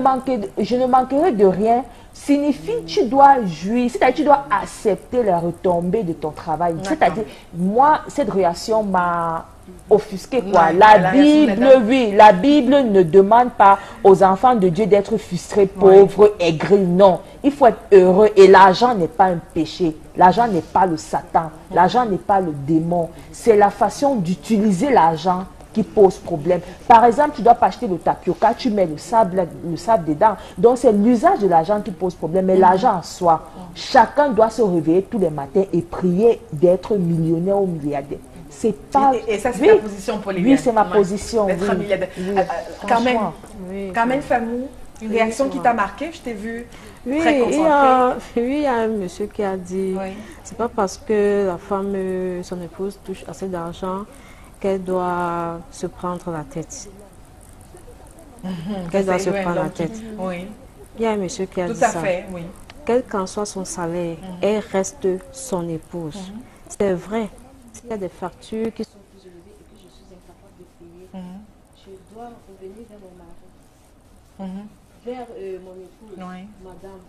manquerai de rien, signifie tu dois jouir, c'est-à-dire tu dois accepter la retombée de ton travail. C'est-à-dire, moi, cette réaction m'a offusqué quoi. La Bible ne demande pas aux enfants de Dieu d'être frustrés, pauvres, aigris. Non, il faut être heureux et l'argent n'est pas un péché. L'argent n'est pas le Satan. L'argent n'est pas le démon. C'est la façon d'utiliser l'argent qui pose problème. Par exemple, tu dois pas acheter le tapioca, tu mets le sable dedans. Donc, c'est l'usage de l'argent qui pose problème. Mais l'argent en soi, chacun doit se réveiller tous les matins et prier d'être millionnaire ou milliardaire. C'est pas... Et ça, c'est ta position, Pauline. Oui, c'est ma position. D'être milliardaire. Carmen Famou, une réaction qui t'a marqué, je t'ai vu très concentrée. Il y a un monsieur qui a dit, c'est pas parce que la femme, son épouse touche assez d'argent qu'elle doit se prendre la tête. Qu'elle doit se prendre la tête. Il y a un monsieur qui a dit ça. Tout à fait, oui. Quel qu'en soit son salaire, elle reste son épouse. C'est vrai. S'il y a des factures qui sont plus élevées et que je suis incapable de payer, je dois revenir vers mon mari, vers mon épouse. Madame,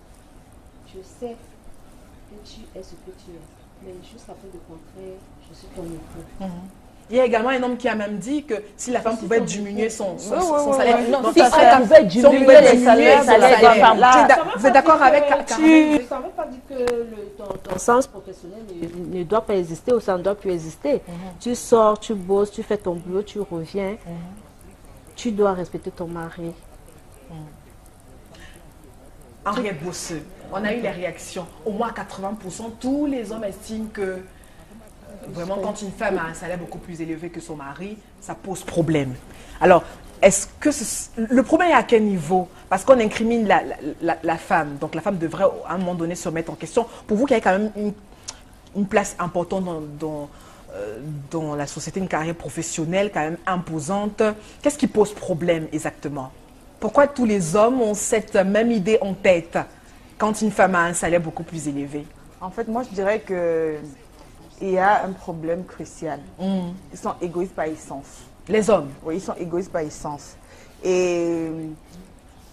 je sais que tu es ce que tu es, mais jusqu'à preuve de contraire, je suis ton époux. Il y a également un homme qui a même dit que si la femme pouvait diminuer son salaire, si elle pouvait diminuer les salaires de la femme. Vous êtes d'accord avec ça ne veut pas dire que ton sens professionnel ne doit pas exister ou ça ne doit plus exister. Tu sors, tu bosses, tu fais ton boulot, tu reviens. Tu dois respecter ton mari. Henriette Bosseux, on a eu les réactions. Au moins 80%, tous les hommes estiment que vraiment, quand une femme a un salaire beaucoup plus élevé que son mari, ça pose problème. Alors, est-ce que le problème est à quel niveau? Parce qu'on incrimine la femme. Donc, la femme devrait, à un moment donné, se remettre en question. Pour vous, qui avez quand même une place importante dans la société, une carrière professionnelle quand même imposante, qu'est-ce qui pose problème exactement? Pourquoi tous les hommes ont cette même idée en tête quand une femme a un salaire beaucoup plus élevé? En fait, moi, je dirais que il y a un problème crucial. Ils sont égoïstes par essence. Les hommes? Oui, ils sont égoïstes par essence. Et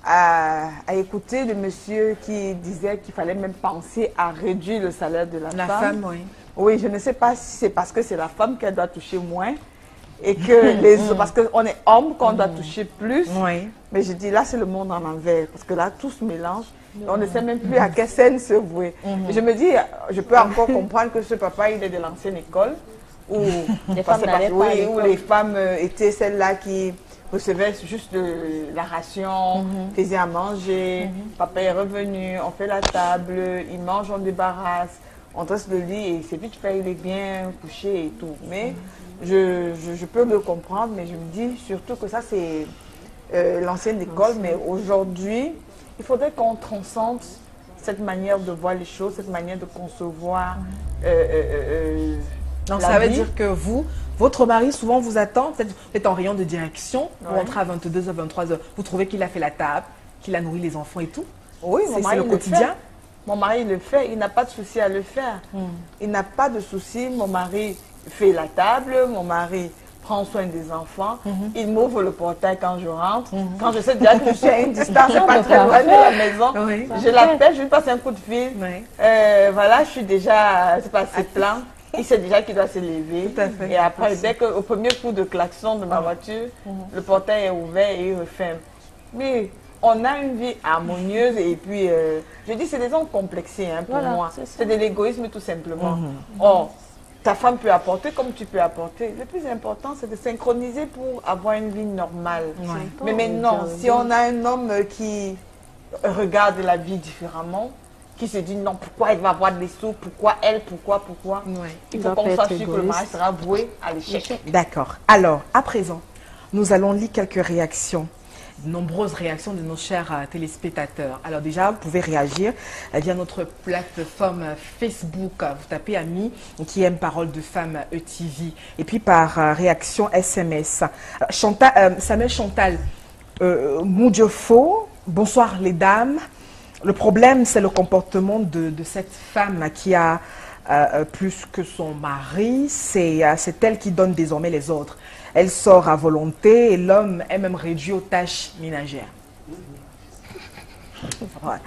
à écouter le monsieur qui disait qu'il fallait même penser à réduire le salaire de la femme. La femme, oui. Oui, je ne sais pas si c'est parce que c'est la femme qu'elle doit toucher moins et que parce qu'on est homme qu'on doit toucher plus. Oui. Mais je dis là, c'est le monde en envers. Parce que là, tout se mélange. On ne sait même plus à quelle scène se vouer. Je me dis, je peux encore comprendre que ce papa, il est de l'ancienne école, où les femmes étaient celles-là qui recevaient juste la ration, faisaient à manger, papa est revenu, on fait la table, il mange, on débarrasse, on dresse le lit et c'est vite fait, il est bien couché et tout. Mais je peux le comprendre, mais je me dis surtout que ça c'est l'ancienne école, mais aujourd'hui, il faudrait qu'on transcende cette manière de voir les choses, cette manière de concevoir Donc la ça veut vie. dire que vous, votre mari souvent vous attend, peut-être vous êtes en rayon de direction, vous Ouais. rentrez à 22h, 23h, vous trouvez qu'il a fait la table, qu'il a nourri les enfants et tout? Oui, mon C'est mari le le quotidien? fait. Mon mari le fait, il n'a pas de souci à le faire. Il n'a pas de souci, mon mari fait la table, mon mari prend soin des enfants, il m'ouvre le portail quand je rentre. Quand je sais déjà que je suis à une distance, je pas très loin de la maison, Oui. je l'appelle, je lui passe un coup de fil. Oui. Voilà, je suis déjà, c'est pas assez plein. Il sait déjà qu'il doit se lever. Tout à fait. Et après, dès qu'au premier coup de klaxon de ma voiture, le portail est ouvert et il referme. Mais on a une vie harmonieuse et puis, je dis, c'est des hommes complexés hein, pour Voilà, moi. c'est ça. C'est de l'égoïsme tout simplement. Or, ta femme peut apporter comme tu peux apporter. Le plus important, c'est de synchroniser pour avoir une vie normale. Mais maintenant, si on a un homme qui regarde la vie différemment, qui se dit non, pourquoi elle va avoir des sous, pourquoi elle, pourquoi, Ouais. il Il faut va qu'on pas soit être sûr que le égoïste. mariage sera voué à l'échec. D'accord. Alors, à présent, nous allons lire quelques réactions. De nombreuses réactions de nos chers téléspectateurs. Alors déjà, vous pouvez réagir via notre plateforme Facebook. Vous tapez Amis qui aime Parole de Femme ETV. Et puis par réaction SMS. Samuel Chantal Moudiofo, bonsoir les dames. Le problème, c'est le comportement de cette femme qui a plus que son mari. C'est elle qui donne désormais les ordres. Elle sort à volonté et l'homme est même réduit aux tâches ménagères. Ouais.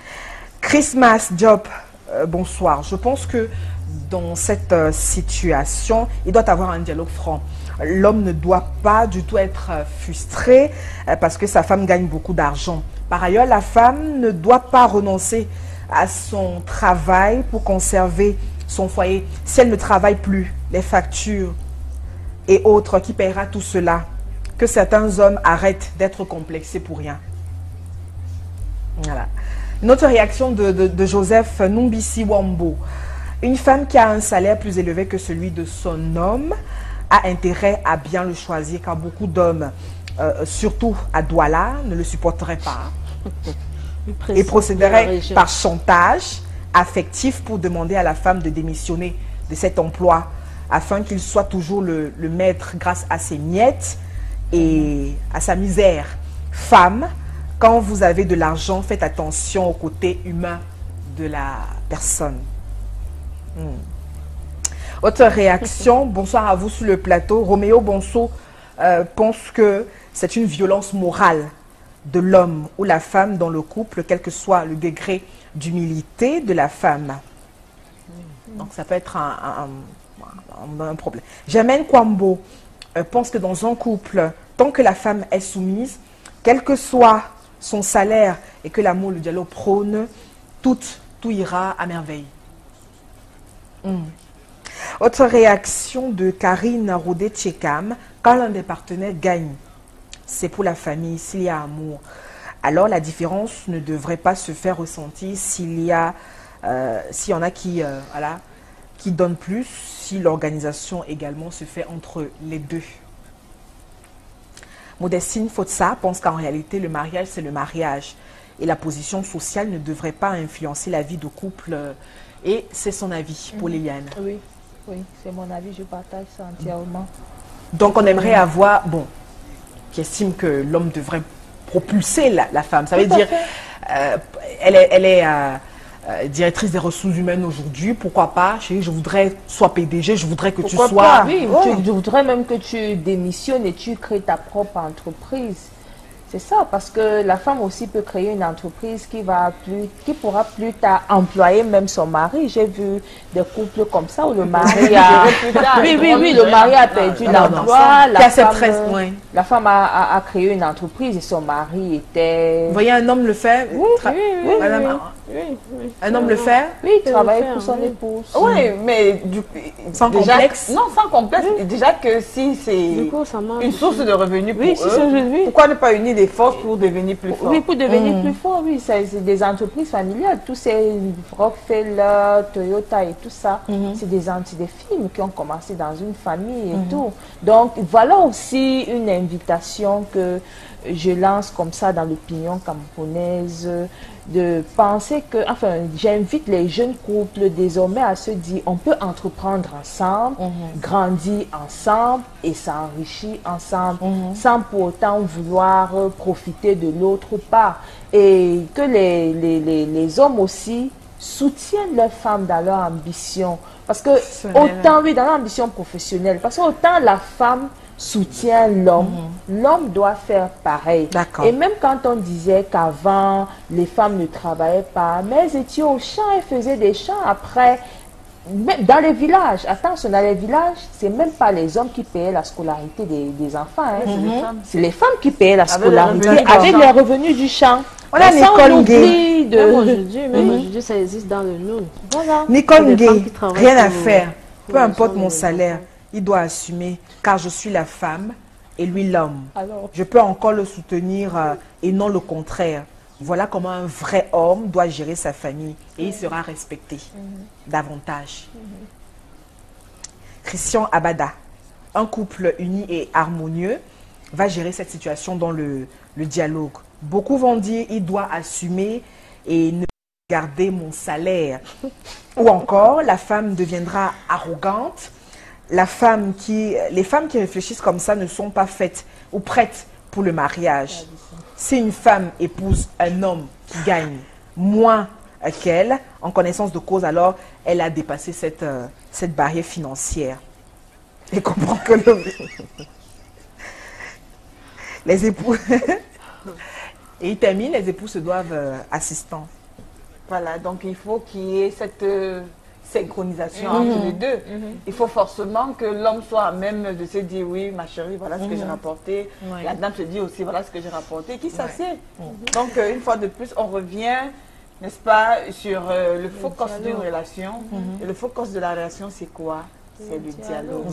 Christmas Job, bonsoir. Je pense que dans cette situation, il doit y avoir un dialogue franc. L'homme ne doit pas du tout être frustré parce que sa femme gagne beaucoup d'argent. Par ailleurs, la femme ne doit pas renoncer à son travail pour conserver son foyer. Si elle ne travaille plus, les factures et autres, qui paiera tout cela? Que certains hommes arrêtent d'être complexés pour rien. Voilà. Une autre réaction de Joseph Numbisi Wambo. Une femme qui a un salaire plus élevé que celui de son homme a intérêt à bien le choisir, car beaucoup d'hommes, surtout à Douala, ne le supporteraient pas et procéderaient par chantage affectif pour demander à la femme de démissionner de cet emploi afin qu'il soit toujours le maître grâce à ses miettes et à sa misère. Femme, quand vous avez de l'argent, faites attention au côté humain de la personne. Autre réaction, bonsoir à vous sur le plateau. Roméo Bonso pense que c'est une violence morale de l'homme ou la femme dans le couple, quel que soit le degré d'humilité de la femme. Donc ça peut être un problème. Germaine Kwambo pense que dans un couple, tant que la femme est soumise, quel que soit son salaire et que l'amour, le dialogue prône, tout ira à merveille. Autre réaction de Karine Rodé-Tchekam, quand l'un des partenaires gagne, c'est pour la famille, s'il y a amour. Alors la différence ne devrait pas se faire ressentir s'il y en a qui donnent plus, si l'organisation également se fait entre les deux. Modestine Fotsa pense qu'en réalité, le mariage, c'est le mariage. Et la position sociale ne devrait pas influencer la vie de couple. Et c'est son avis pour Liliane. Oui, oui, c'est mon avis, je partage ça entièrement. Donc on aimerait avoir, qui estime que l'homme devrait propulser la femme. Ça veut dire, elle est directrice des ressources humaines aujourd'hui, pourquoi pas, chérie, je voudrais soit PDG, je voudrais que Pourquoi tu sois... pas? Oui, je voudrais même que tu démissionnes et tu crées ta propre entreprise. C'est ça, parce que la femme aussi peut créer une entreprise qui pourra plus tard employer même son mari. J'ai vu des couples comme ça où le mari a... oui, le mari a perdu l'emploi. La femme a créé une entreprise et son mari était... Vous voyez un homme le faire? Oui. Madame, Oui. Un homme le fait? Oui, il travaille pour son épouse. Oui, mais sans déjà, complexe? Non, sans complexe. Déjà que si c'est une source de revenus pour eux, pourquoi ne pas unir les forces pour devenir plus fort? Oui, pour devenir plus fort, oui. C'est des entreprises familiales. Tous ces Rockefeller, Toyota et tout ça, c'est des films qui ont commencé dans une famille et tout. Donc, voilà aussi une invitation que je lance comme ça dans l'opinion camerounaise, de penser que, enfin, j'invite les jeunes couples désormais à se dire, on peut entreprendre ensemble, grandir ensemble et s'enrichir ensemble, sans pour autant vouloir profiter de l'autre part. Et que les hommes aussi soutiennent leurs femmes dans leur ambition. Parce que autant, oui, dans l'ambition professionnelle, parce que autant la femme soutient l'homme, l'homme doit faire pareil. Et même quand on disait qu'avant, les femmes ne travaillaient pas, mais elles étaient au champ, elles faisaient des champs après. Même dans les villages, attention, dans les villages, c'est même pas les hommes qui payaient la scolarité des enfants. Hein. C'est les femmes qui payaient la scolarité avec les revenus du champ. On a Nicole Gay. Même aujourd'hui, ça existe dans le Nord. Voilà. Nicole Gay, rien à faire. Peu importe mon salaire, il doit assumer, car je suis la femme et lui l'homme. Je peux encore le soutenir et non le contraire. Voilà comment un vrai homme doit gérer sa famille et il sera respecté davantage. Christian Abada, un couple uni et harmonieux, va gérer cette situation dans le dialogue. Beaucoup vont dire il doit assumer et ne garder mon salaire. Ou encore, la femme deviendra arrogante. Les femmes qui réfléchissent comme ça ne sont pas faites ou prêtes pour le mariage. Si une femme épouse un homme qui gagne moins qu'elle, en connaissance de cause, alors elle a dépassé cette barrière financière. Et comprend que les époux... Et il termine, les époux se doivent assistants. Voilà, donc il faut qu'il y ait cette synchronisation entre les deux. Il faut forcément que l'homme soit à même de se dire, oui, ma chérie, voilà ce que j'ai rapporté. La dame se dit aussi, voilà ce que j'ai rapporté, qui s'assied. Donc, une fois de plus, on revient, n'est-ce pas, sur le focus d'une relation. Et le focus de la relation, c'est quoi? C'est le dialogue.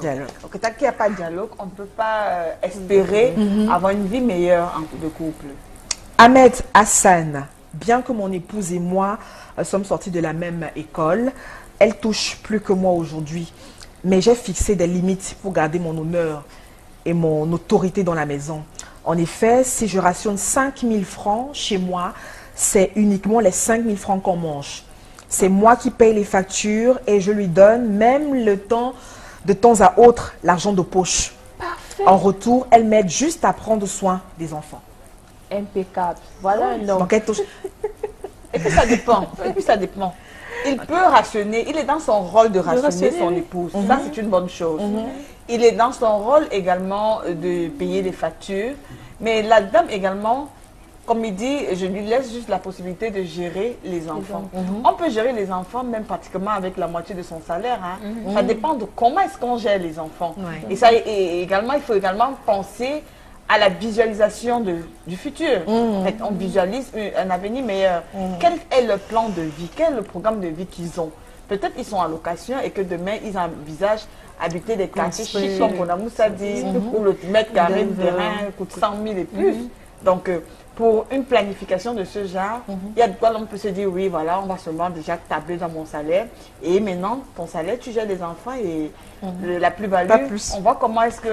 Donc, tant qu'il n'y a pas de dialogue, on ne peut pas espérer avoir une vie meilleure de couple. Ahmed Hassan, bien que mon épouse et moi sommes sortis de la même école, elle touche plus que moi aujourd'hui. Mais j'ai fixé des limites pour garder mon honneur et mon autorité dans la maison. En effet, si je rationne 5 000 francs chez moi, c'est uniquement les 5 000 francs qu'on mange. C'est moi qui paye les factures et je lui donne même de temps à autre l'argent de poche. Parfait. En retour, elle m'aide juste à prendre soin des enfants. Impeccable. Voilà un homme. Donc elle touche... Et puis ça dépend. Il peut rationner, il est dans son rôle de rationner son épouse. Ça, c'est une bonne chose. Il est dans son rôle également de payer les factures. Mais la dame également, comme il dit, je lui laisse juste la possibilité de gérer les enfants. On peut gérer les enfants même pratiquement avec la moitié de son salaire. Ça dépend de comment est-ce qu'on gère les enfants. Et ça, également, il faut également penser à la visualisation du futur. En fait, on visualise un avenir meilleur. Quel est le plan de vie? Quel est le programme de vie qu'ils ont? Peut-être qu'ils sont en location et que demain, ils envisagent habiter des quartiers chics, comme on a Moussa dit, où le mètre carré de terrain coûte 100 000 et plus. Donc, pour une planification de ce genre, il y a de quoi l'on peut se dire, oui, voilà, on va seulement déjà tabler dans mon salaire. Et maintenant, ton salaire, tu gères les enfants et la plus-value, on voit comment est-ce que...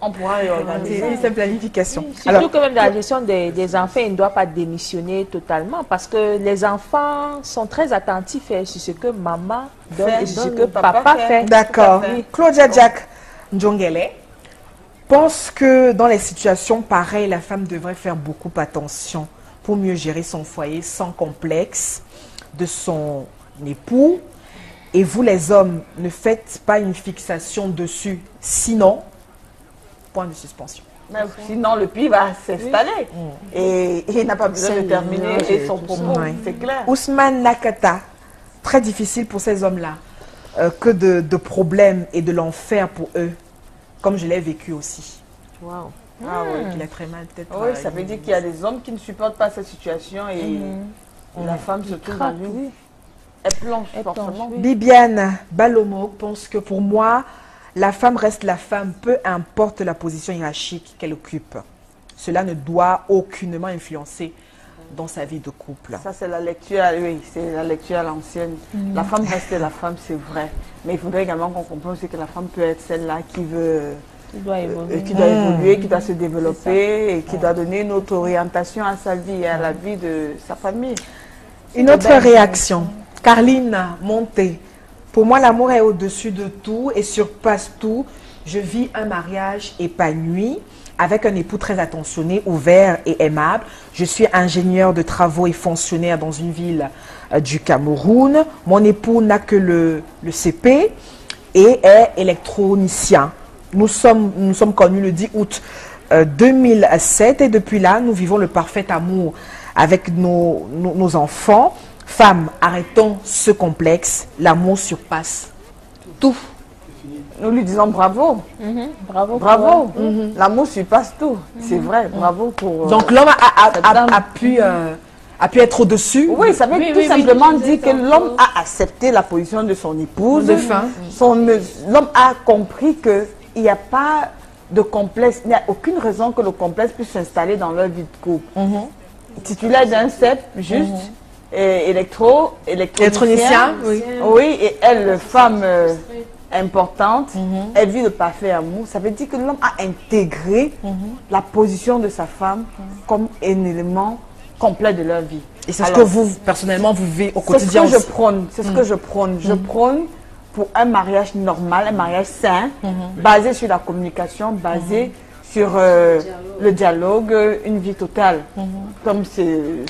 on pourra réorganiser cette planification. Surtout que même dans la gestion des enfants, il ne doit pas démissionner totalement parce que les enfants sont très attentifs sur ce que maman donne et ce que papa fait. D'accord. Claudia Jack Njongele pense que dans les situations pareilles, la femme devrait faire beaucoup attention pour mieux gérer son foyer sans complexe de son époux. Et vous, les hommes, ne faites pas une fixation dessus. Sinon, point de suspension. Sinon, le puits va s'installer. Et il n'a pas besoin de terminer son propos, c'est clair. Ousmane Nakata, très difficile pour ces hommes-là, que de problèmes et de l'enfer pour eux, comme je l'ai vécu aussi. Wow. Ah oui, qu'il a très mal peut-être. Oui, ça veut dire qu'il y a des hommes qui ne supportent pas cette situation et La femme se trouve dans lui. Elle plonge forcément. Bibiane Balomo pense que pour moi, la femme reste la femme, peu importe la position hiérarchique qu'elle occupe. Cela ne doit aucunement influencer dans sa vie de couple. Ça, c'est la lecture, oui, c'est la lecture à l'ancienne. La femme reste la femme, c'est vrai. Mais il faudrait également qu'on comprenne aussi que la femme peut être celle-là qui veut... Qui doit évoluer. Qui doit se développer et qui doit donner une autre orientation à sa vie et à la vie de sa famille. Une autre réaction. Carline Monté. Pour moi, l'amour est au-dessus de tout et surpasse tout. Je vis un mariage épanoui avec un époux très attentionné, ouvert et aimable. Je suis ingénieur de travaux et fonctionnaire dans une ville du Cameroun. Mon époux n'a que le CP et est électronicien. Nous sommes connus le 10 août 2007 et depuis là, nous vivons le parfait amour avec nos enfants. Femmes, arrêtons ce complexe. L'amour surpasse tout. Nous lui disons bravo. Bravo. Bravo. L'amour surpasse tout. C'est vrai, bravo pour... Donc l'homme a pu être au-dessus. Oui, ça veut tout simplement dire que l'homme a accepté la position de son épouse. L'homme a compris qu'il n'y a pas de complexe, il n'y a aucune raison que le complexe puisse s'installer dans leur vie de couple. Titulaire d'un CEP, juste, électronicien. Oui, et elle, femme importante, elle vit le parfait amour. Ça veut dire que l'homme a intégré la position de sa femme comme un élément complet de leur vie. Et c'est ce que vous, personnellement, vous vivez au quotidien. C'est ce que je prône. C'est ce que je prône. Je prône pour un mariage normal, un mariage sain, basé sur la communication, basé sur le dialogue, une vie totale. Comme ce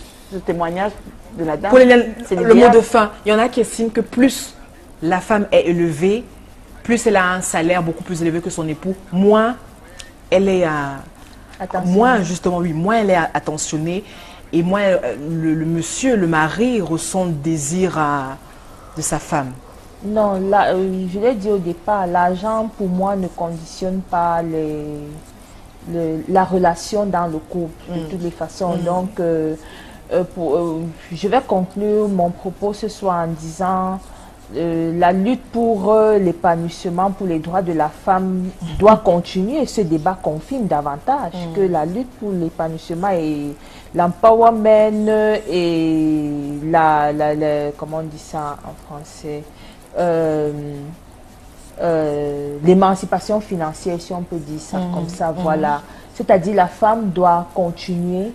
témoignage de la dame. Pour le mot de fin, il y en a qui estiment que plus la femme est élevée, plus elle a un salaire beaucoup plus élevé que son époux, moins elle est moins elle est attentionnée et moins le monsieur, le mari ressent le désir de sa femme. Non, je l'ai dit au départ, l'argent pour moi ne conditionne pas la relation dans le couple de toutes les façons. Donc, je vais conclure mon propos ce soir en disant la lutte pour l'épanouissement, pour les droits de la femme doit continuer. Ce débat confirme davantage que la lutte pour l'épanouissement et l'empowerment et comment on dit ça en français, l'émancipation financière, si on peut dire ça comme ça, voilà. C'est-à-dire la femme doit continuer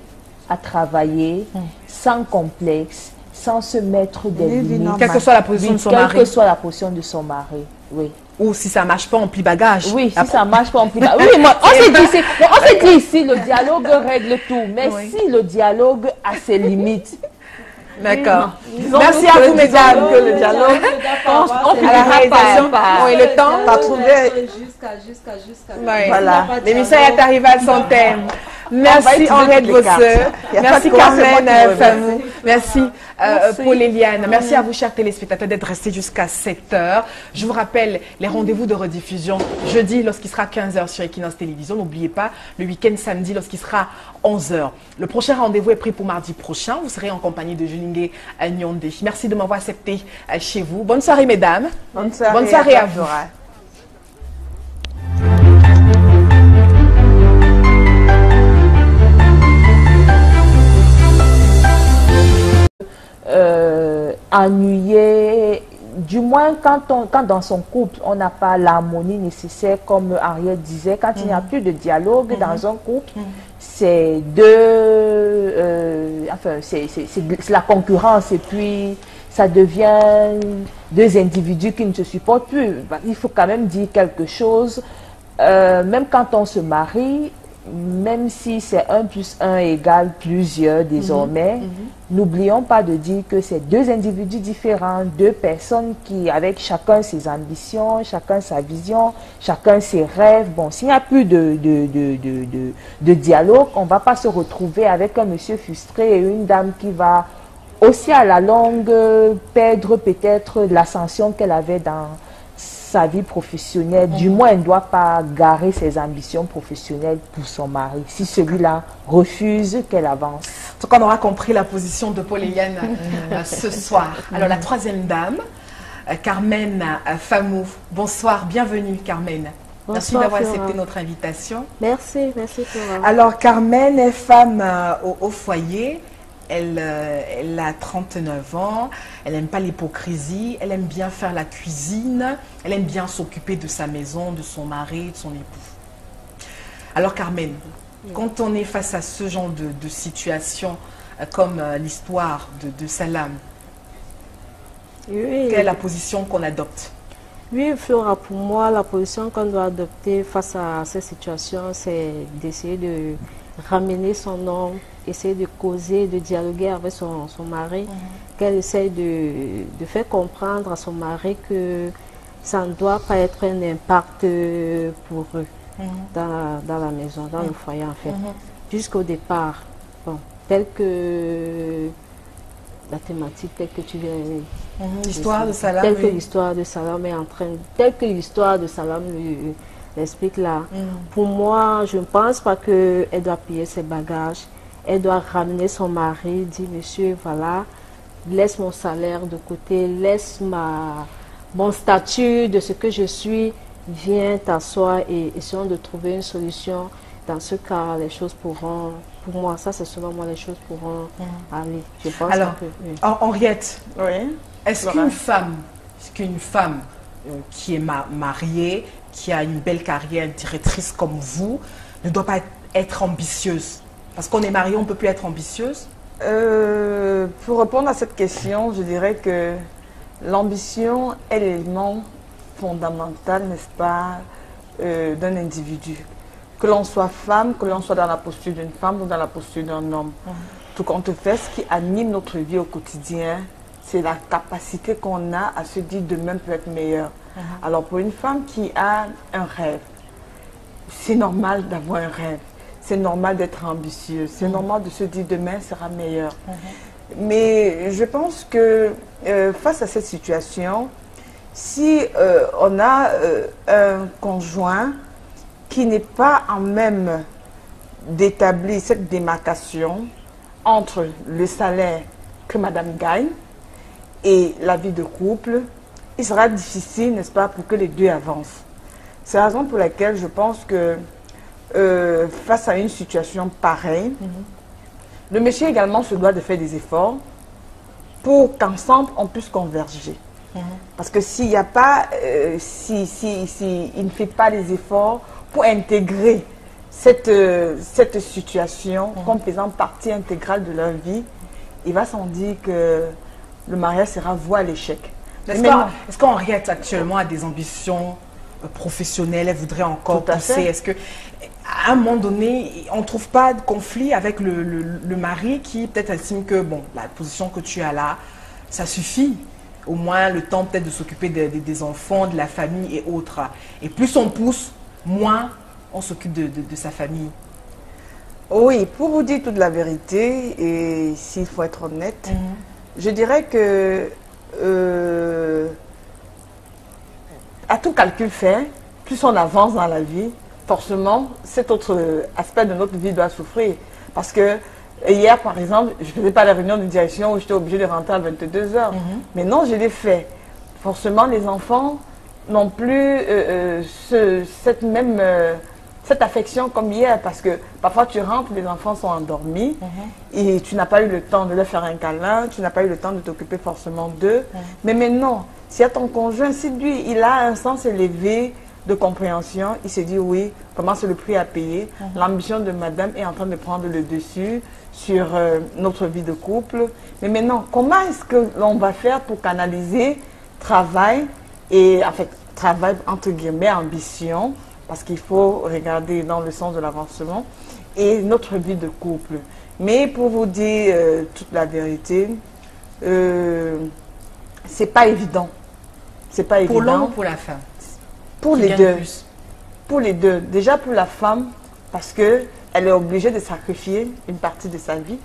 à travailler sans complexe, sans se mettre des limites. Quelle que soit la position de son mari. Quelle que soit la position de son mari, oui. Ou si ça ne marche pas, on plie bagage. Oui, si ça ne marche pas, on plie bagage. Oui, on s'est dit ici, le dialogue règle tout. Mais si le dialogue a ses limites. D'accord. Merci à vous, mesdames, que le dialogue, on à la réalisation, et le temps, pas trouver. Jusqu'à. Voilà. L'émission est arrivée à son thème. Merci Henriette Bosseur. Merci Carmen Famou. Merci Paul Eliane. Merci à vous, chers téléspectateurs, d'être restés jusqu'à 7 h. Je vous rappelle les rendez-vous de rediffusion jeudi lorsqu'il sera 15 h sur Equinox Télévision. N'oubliez pas, le week-end samedi lorsqu'il sera 11 h. Le prochain rendez-vous est pris pour mardi prochain. Vous serez en compagnie de Julingue Nyonde. Merci de m'avoir accepté chez vous. Bonne soirée, mesdames. Bonne soirée, Bonne soirée à vous. Ennuyé, du moins quand dans son couple on n'a pas l'harmonie nécessaire, comme Henriette disait, quand il n'y a plus de dialogue dans un couple, c'est c'est la concurrence et puis ça devient deux individus qui ne se supportent plus. Il faut quand même dire quelque chose, même quand on se marie, même si c'est 1 + 1 égale plusieurs désormais, n'oublions pas de dire que c'est deux individus différents, deux personnes qui, avec chacun ses ambitions, chacun sa vision, chacun ses rêves. Bon, s'il n'y a plus de dialogue, on ne va pas se retrouver avec un monsieur frustré et une dame qui va aussi à la longue perdre peut-être l'ascension qu'elle avait dans sa vie professionnelle. Du moins, elle ne doit pas garer ses ambitions professionnelles pour son mari, si celui-là refuse qu'elle avance. Donc on aura compris la position de Paul et Yann ce soir. Alors la troisième dame, Carmen Famou. Bonsoir, bienvenue Carmen. Merci Bonsoir, d'avoir Flora. accepté notre invitation. Merci Flora. Alors Carmen est femme au foyer. Elle a 39 ans, elle n'aime pas l'hypocrisie, elle aime bien faire la cuisine, elle aime bien s'occuper de sa maison, de son mari, de son époux. Alors Carmen, quand on est face à ce genre de situation, comme l'histoire de Salam, Oui. quelle est la position qu'on adopte? Oui, Flora, pour moi, la position qu'on doit adopter face à cette situation, c'est d'essayer de ramener son homme, essayer de causer, de dialoguer avec son mari, qu'elle essaye de faire comprendre à son mari que ça ne doit pas être un impact pour eux dans la maison, dans le foyer en fait. Jusqu'au départ, bon, tel que la thématique, telle que tu viens... L'histoire de Salam. Telle que l'histoire de Salam est en train... Telle que l'histoire de Salam l'explique là. Pour moi, je ne pense pas qu'elle doit payer ses bagages. Elle doit ramener son mari, dire, monsieur, voilà, laisse mon salaire de côté, laisse mon statut de ce que je suis, viens t'asseoir et essayons de trouver une solution. Dans ce cas, les choses pourront, pour moi, ça c'est selon moi, les choses pourront aller. Je pense Alors, que, oui. Henriette, Oui. est-ce qu'une femme, qui est mariée, qui a une belle carrière, directrice comme vous, ne doit pas être ambitieuse? Parce qu'on est marié, on ne peut plus être ambitieuse? Pour répondre à cette question, je dirais que l'ambition est l'élément fondamental, n'est-ce pas, d'un individu. Que l'on soit femme, que l'on soit dans la posture d'une femme ou dans la posture d'un homme. Tout compte fait, ce qui anime notre vie au quotidien, c'est la capacité qu'on a à se dire demain peut être meilleur. Alors pour une femme qui a un rêve, c'est normal d'avoir un rêve. C'est normal d'être ambitieux. C'est normal de se dire demain sera meilleur. Mais je pense que face à cette situation, si on a un conjoint qui n'est pas en même d'établir cette démarcation entre le salaire que madame gagne et la vie de couple, il sera difficile, n'est-ce pas, pour que les deux avancent. C'est la raison pour laquelle je pense que face à une situation pareille, le monsieur également se doit de faire des efforts pour qu'ensemble on puisse converger. Parce que s'il n'y a pas, il ne fait pas les efforts pour intégrer cette situation comme faisant partie intégrale de leur vie, il va sans dire que le mariage sera voué à l'échec. Est-ce qu'Henriette actuellement a des ambitions professionnelles? Elle voudrait encore pousser? Est-ce que à un moment donné, on ne trouve pas de conflit avec le mari qui peut-être estime que bon, la position que tu as là, ça suffit? Au moins le temps peut-être de s'occuper des enfants, de la famille et autres. Et plus on pousse, moins on s'occupe de sa famille. Oui, pour vous dire toute la vérité, et s'il faut être honnête, je dirais que à tout calcul fait, plus on avance dans la vie, forcément, cet autre aspect de notre vie doit souffrir. Parce que hier, par exemple, je ne faisais pas la réunion de direction où j'étais obligée de rentrer à 22 h. Mais non, je l'ai fait. Forcément, les enfants n'ont plus cette affection comme hier. Parce que parfois, tu rentres, les enfants sont endormis et tu n'as pas eu le temps de leur faire un câlin, tu n'as pas eu le temps de t'occuper forcément d'eux. Mais maintenant, si à ton conjoint, si lui, il a un sens élevé de compréhension, il se dit oui, comment c'est le prix à payer. L'ambition de madame est en train de prendre le dessus sur notre vie de couple. Mais maintenant, comment est-ce que l'on va faire pour canaliser travail et, en fait, travail entre guillemets, ambition, parce qu'il faut regarder dans le sens de l'avancement, et notre vie de couple. Mais pour vous dire toute la vérité, c'est pas évident. C'est pas évident. Pour l'homme ou pour la femme? Pour les deux. Pour les deux. Déjà pour la femme, parce qu'elle est obligée de sacrifier une partie de sa vie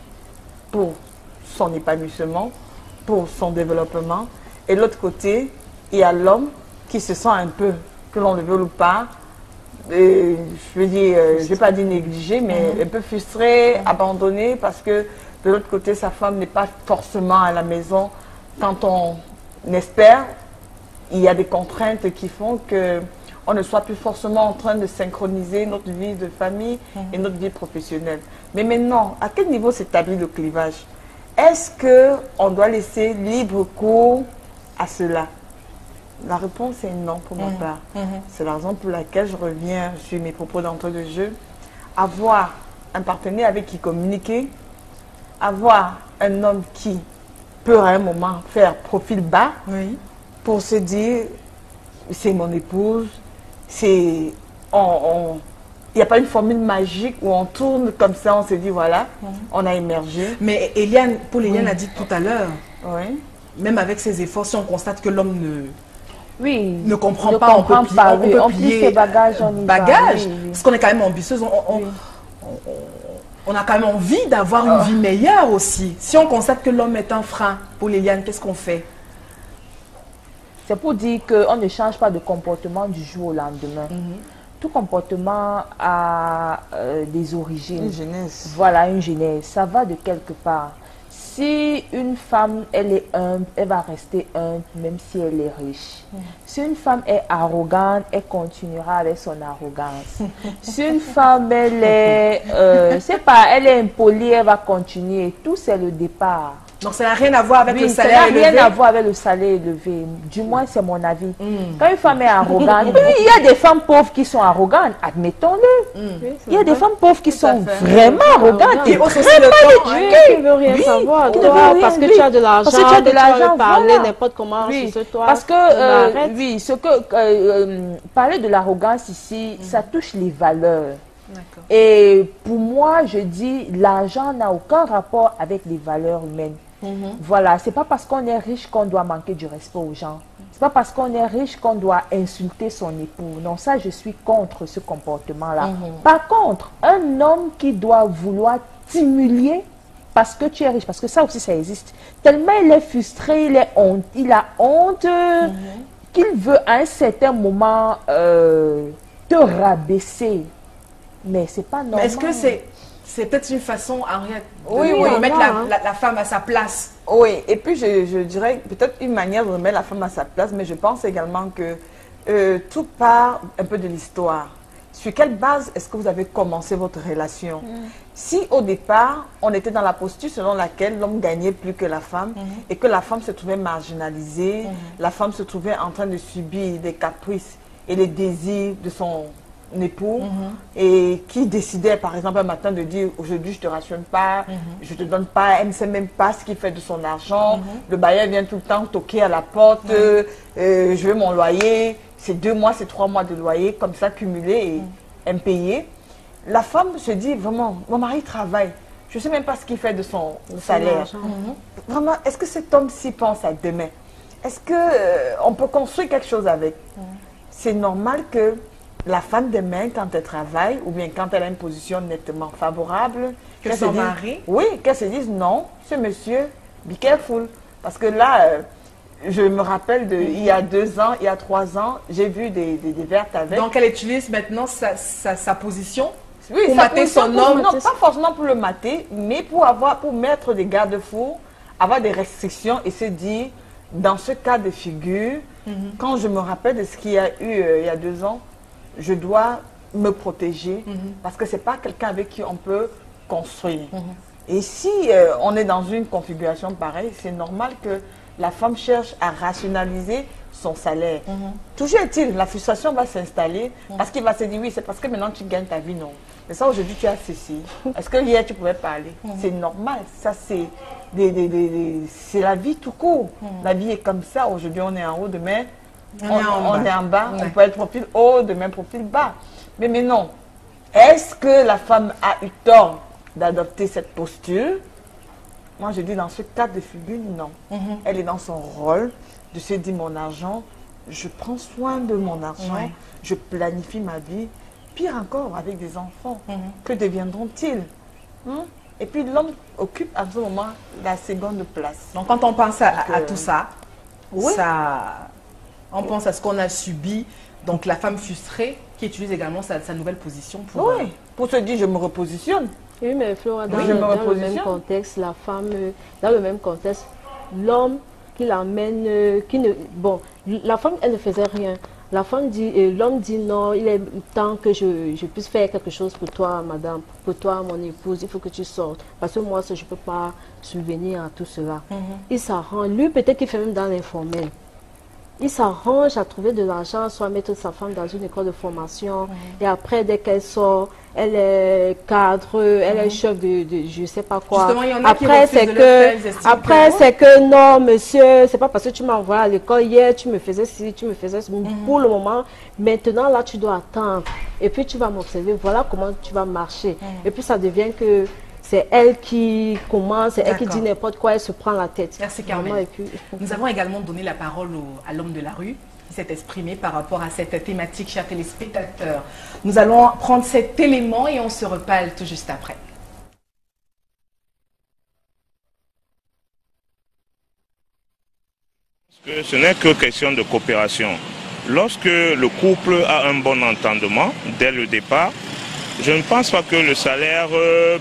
pour son épanouissement, pour son développement. Et de l'autre côté, il y a l'homme qui se sent un peu, que l'on le veut ou pas, je veux dire, je ne vais pas dire négligé, mais un peu frustré, abandonné, parce que De l'autre côté, sa femme n'est pas forcément à la maison. Quand on espère, il y a des contraintes qui font que on ne soit plus forcément en train de synchroniser notre vie de famille et notre vie professionnelle. Mais maintenant, à quel niveau s'établit le clivage? Est-ce qu'on doit laisser libre cours à cela? La réponse est non pour ma part. C'est la raison pour laquelle je reviens sur mes propos d'entrée de jeu. Avoir un partenaire avec qui communiquer, avoir un homme qui peut à un moment faire profil bas pour se dire c'est mon épouse, il n'y a pas une formule magique où on tourne comme ça, on se dit voilà, on a émergé. Mais Paul Eliane a dit tout à l'heure, même avec ses efforts, si on constate que l'homme ne comprend pas, on peut plier ses bagages, parce qu'on est quand même ambitieuse, on a quand même envie d'avoir une vie meilleure aussi. Si on constate que l'homme est un frein, Paul Eliane, qu'est-ce qu'on fait? C'est pour dire qu'on ne change pas de comportement du jour au lendemain. Tout comportement a des origines. Une genèse. Voilà, une genèse. Ça va de quelque part. Si une femme, elle est humble, elle va rester humble même si elle est riche. Si une femme est arrogante, elle continuera avec son arrogance. Si une femme, elle est, elle est impolie, elle va continuer. Tout, c'est le départ. Donc ça n'a rien à voir avec le salaire élevé. Ça n'a rien à voir avec le salaire élevé. Du moins, c'est mon avis. Quand une femme est arrogante, il y a des femmes pauvres qui sont arrogantes, admettons-le. Il y a des femmes pauvres qui sont vraiment arrogantes, qui très mal éduquées. Qui ne veut rien savoir, toi, parce que tu as de l'argent, tu veux parler n'importe comment sur toi. Parce que, parler de l'arrogance ici, ça touche les valeurs. Et pour moi, je dis, l'argent n'a aucun rapport avec les valeurs humaines. Voilà, c'est pas parce qu'on est riche qu'on doit manquer du respect aux gens. C'est pas parce qu'on est riche qu'on doit insulter son époux. Non, ça, je suis contre ce comportement-là. Par contre, un homme qui doit vouloir t'humilier parce que tu es riche, parce que ça aussi, ça existe. Tellement il est frustré, il a honte, qu'il veut à un certain moment te rabaisser. Mais c'est pas normal. Est-ce que c'est peut-être une façon, Henriette, de mettre la femme à sa place? Oui, et puis je dirais peut-être une manière de remettre la femme à sa place, mais je pense également que tout part un peu de l'histoire. Sur quelle base est-ce que vous avez commencé votre relation? Si au départ, on était dans la posture selon laquelle l'homme gagnait plus que la femme et que la femme se trouvait marginalisée, la femme se trouvait en train de subir des caprices et les désirs de son époux et qui décidait par exemple un matin de dire aujourd'hui je te rationne pas, je te donne pas, elle ne sait même pas ce qu'il fait de son argent, le bailleur vient tout le temps toquer à la porte, je veux mon loyer, c'est 2 mois, c'est 3 mois de loyer comme ça cumulé et impayé. La femme se dit vraiment, mon mari travaille, je ne sais même pas ce qu'il fait de son salaire. Vraiment, est-ce que cet homme-ci pense à demain? Est-ce qu'on peut construire quelque chose avec? C'est normal que la femme demain, quand elle travaille, ou bien quand elle a une position nettement favorable, que son mari, oui, qu'elle se dise non, ce monsieur, be careful. Parce que là, je me rappelle il y a 2 ans, il y a 3 ans, j'ai vu des vertes avec. Donc elle utilise maintenant sa position pour mater son homme? Non, pas forcément pour le mater, mais pour mettre des garde-fous, avoir des restrictions et se dire, dans ce cas de figure, quand je me rappelle de ce qu'il y a eu il y a 2 ans, je dois me protéger parce que ce n'est pas quelqu'un avec qui on peut construire. Et si on est dans une configuration pareille, c'est normal que la femme cherche à rationaliser son salaire. Toujours est-il, la frustration va s'installer parce qu'il va se dire oui, c'est parce que maintenant tu gagnes ta vie, non. Mais ça aujourd'hui tu as ceci. Est-ce que hier tu pouvais parler? C'est normal, ça c'est la vie tout court. La vie est comme ça, aujourd'hui on est en haut, demain on est en bas, on peut être profil haut, demain profil bas. Mais non, est-ce que la femme a eu tort d'adopter cette posture? Moi je dis dans ce cas de figure, non. Elle est dans son rôle de se dire mon argent, je prends soin de mon argent, je planifie ma vie. Pire encore avec des enfants, que deviendront-ils? Et puis l'homme occupe à ce moment la seconde place. Donc quand on pense à tout ça, on pense à ce qu'on a subi, donc la femme frustrée qui utilise également sa nouvelle position pour... pour se dire je me repositionne. Oui, mais Flora, dans, Oui, dans le même contexte, la femme, dans le même contexte, l'homme qui l'amène, bon, la femme, elle ne faisait rien. La femme dit, l'homme dit non, il est temps que je puisse faire quelque chose pour toi, madame, pour toi, mon épouse, il faut que tu sortes. Parce que moi, je ne peux pas subvenir à tout cela. Il s'arrange, lui peut-être qu'il fait même dans l'informel. Il s'arrange à trouver de l'argent, soit mettre sa femme dans une école de formation. Et après, dès qu'elle sort, elle est cadre, elle est chef de je ne sais pas quoi. Justement, il y en a après, c'est que non, monsieur, c'est pas parce que tu m'as envoyé à l'école hier, tu me faisais ci, tu me faisais ça. Pour le moment, maintenant, là, tu dois attendre. Et puis, tu vas m'observer. Voilà comment tu vas marcher. Et puis, ça devient que c'est elle qui commence, c'est elle qui dit n'importe quoi, elle se prend la tête. Merci Carmen. Nous avons également donné la parole à l'homme de la rue qui s'est exprimé par rapport à cette thématique, chers téléspectateurs. Nous allons prendre cet élément et on se reparle tout juste après. Ce n'est que question de coopération. Lorsque le couple a un bon entendement dès le départ, je ne pense pas que le salaire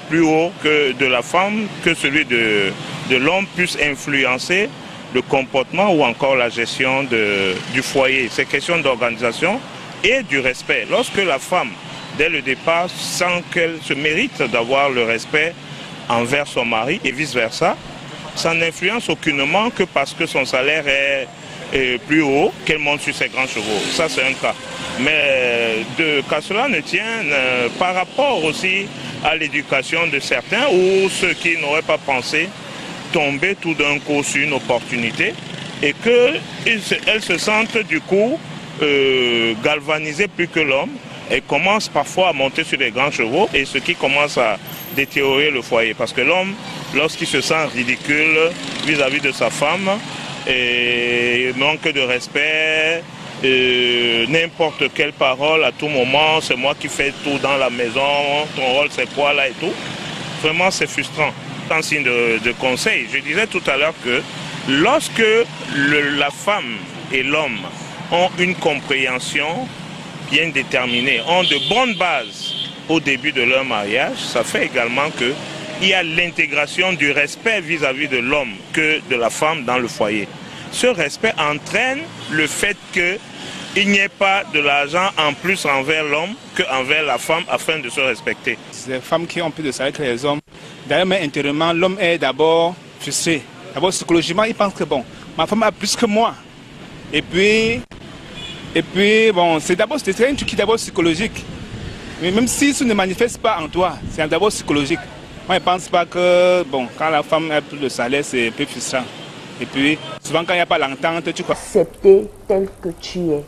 plus haut que de la femme, que celui de l'homme puisse influencer le comportement ou encore la gestion du foyer. C'est question d'organisation et du respect. Lorsque la femme, dès le départ, sent qu'elle se mérite d'avoir le respect envers son mari et vice-versa, ça n'influence aucunement que parce que son salaire est plus haut qu'elle monte sur ses grands chevaux. Ça, c'est un cas. Mais qu'à cela ne tienne, par rapport aussi à l'éducation de certains ou ceux qui n'auraient pas pensé tomber tout d'un coup sur une opportunité et qu'elles se sentent du coup galvanisées plus que l'homme et commencent parfois à monter sur les grands chevaux et ce qui commence à détériorer le foyer. Parce que l'homme, lorsqu'il se sent ridicule vis-à-vis de sa femme, et manque de respect, n'importe quelle parole à tout moment, c'est moi qui fais tout dans la maison, ton rôle c'est quoi là et tout. Vraiment c'est frustrant. En signe de conseil, je disais tout à l'heure que lorsque la femme et l'homme ont une compréhension bien déterminée, ont de bonnes bases au début de leur mariage, ça fait également que il y a l'intégration du respect vis-à-vis de l'homme que de la femme dans le foyer. Ce respect entraîne le fait qu'il n'y ait pas de l'argent en plus envers l'homme qu'envers la femme afin de se respecter. Les femmes qui ont plus de salaire que les hommes, d'ailleurs, mais intérieurement, l'homme est d'abord frustré. D'abord, psychologiquement, il pense que bon, ma femme a plus que moi. Et puis bon, c'est un truc qui est d'abord psychologique. Mais même si ça ne manifeste pas en toi, c'est d'abord psychologique. Moi, je ne pense pas que, bon, quand la femme a plus de salaire, c'est un peu frustrant. Et puis, souvent, quand il n'y a pas l'entente, tu crois. Accepter tel que tu es.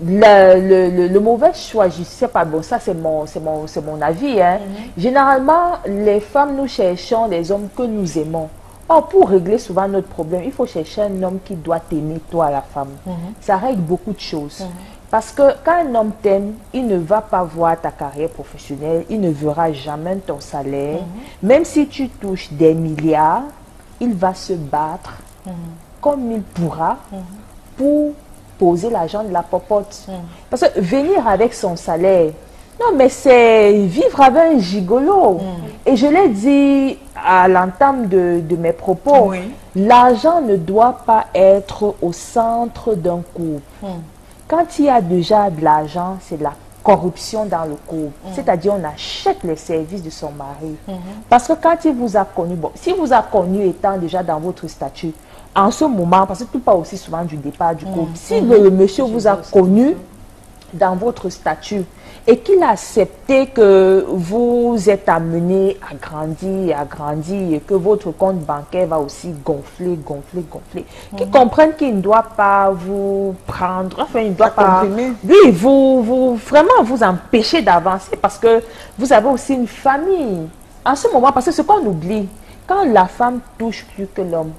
Le mauvais choix, je ne sais pas, bon, ça c'est mon avis. Hein. Généralement, les femmes, nous cherchons les hommes que nous aimons. Or, pour régler souvent notre problème, il faut chercher un homme qui doit t'aimer, toi, la femme. Ça règle beaucoup de choses. Parce que quand un homme t'aime, il ne va pas voir ta carrière professionnelle, il ne verra jamais ton salaire. Même si tu touches des milliards, il va se battre comme il pourra pour poser l'argent de la popote. Parce que venir avec son salaire, non mais c'est vivre avec un gigolo. Et je l'ai dit à l'entame de mes propos, l'argent ne doit pas être au centre d'un couple. Quand il y a déjà de l'argent, c'est la corruption dans le couple. C'est-à-dire, on achète les services de son mari. Parce que quand il vous a connu, bon, si vous a connu étant déjà dans votre statut, en ce moment, parce que tout part aussi souvent du départ du couple, si le monsieur vous a connu dans votre statut et qu'il a accepté que vous êtes amené à grandir et que votre compte bancaire va aussi gonfler, qu'il comprenne qu'il ne doit pas vous prendre, enfin il ne doit pas, oui, vraiment vous empêcher d'avancer parce que vous avez aussi une famille. En ce moment, parce que ce qu'on oublie, quand la femme touche plus que l'homme,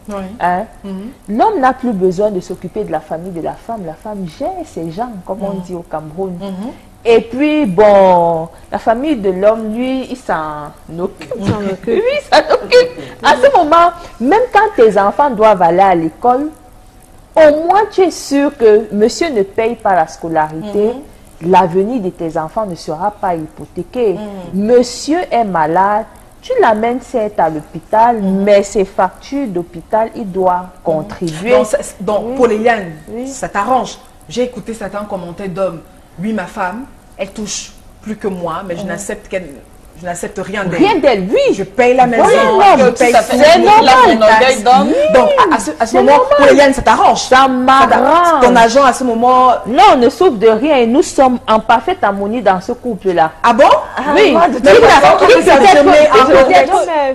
l'homme n'a plus besoin de s'occuper de la famille de la femme gère ses gens, comme on dit au Cameroun. Et puis, bon, la famille de l'homme, lui, il s'en occupe. Oui, il s'en occupe. À ce moment, même quand tes enfants doivent aller à l'école, au moins tu es sûr que monsieur ne paye pas la scolarité. l'avenir de tes enfants ne sera pas hypothéqué. Monsieur est malade, tu l'amènes certes à l'hôpital, mais ses factures d'hôpital, il doit contribuer. Donc pour Léliane, ça t'arrange. J'ai écouté certains commentaires d'hommes. Oui, ma femme, elle touche plus que moi, mais je n'accepte rien d'elle. Rien d'elle, oui. Je paye la maison, je paye C'est normal. Donc, à ce moment, pour Léliane, ça t'arrange. Ça m'arrange. Ton agent, à ce moment... Non, on ne souffre de rien et nous sommes en parfaite harmonie dans ce couple-là. Ah bon? Oui.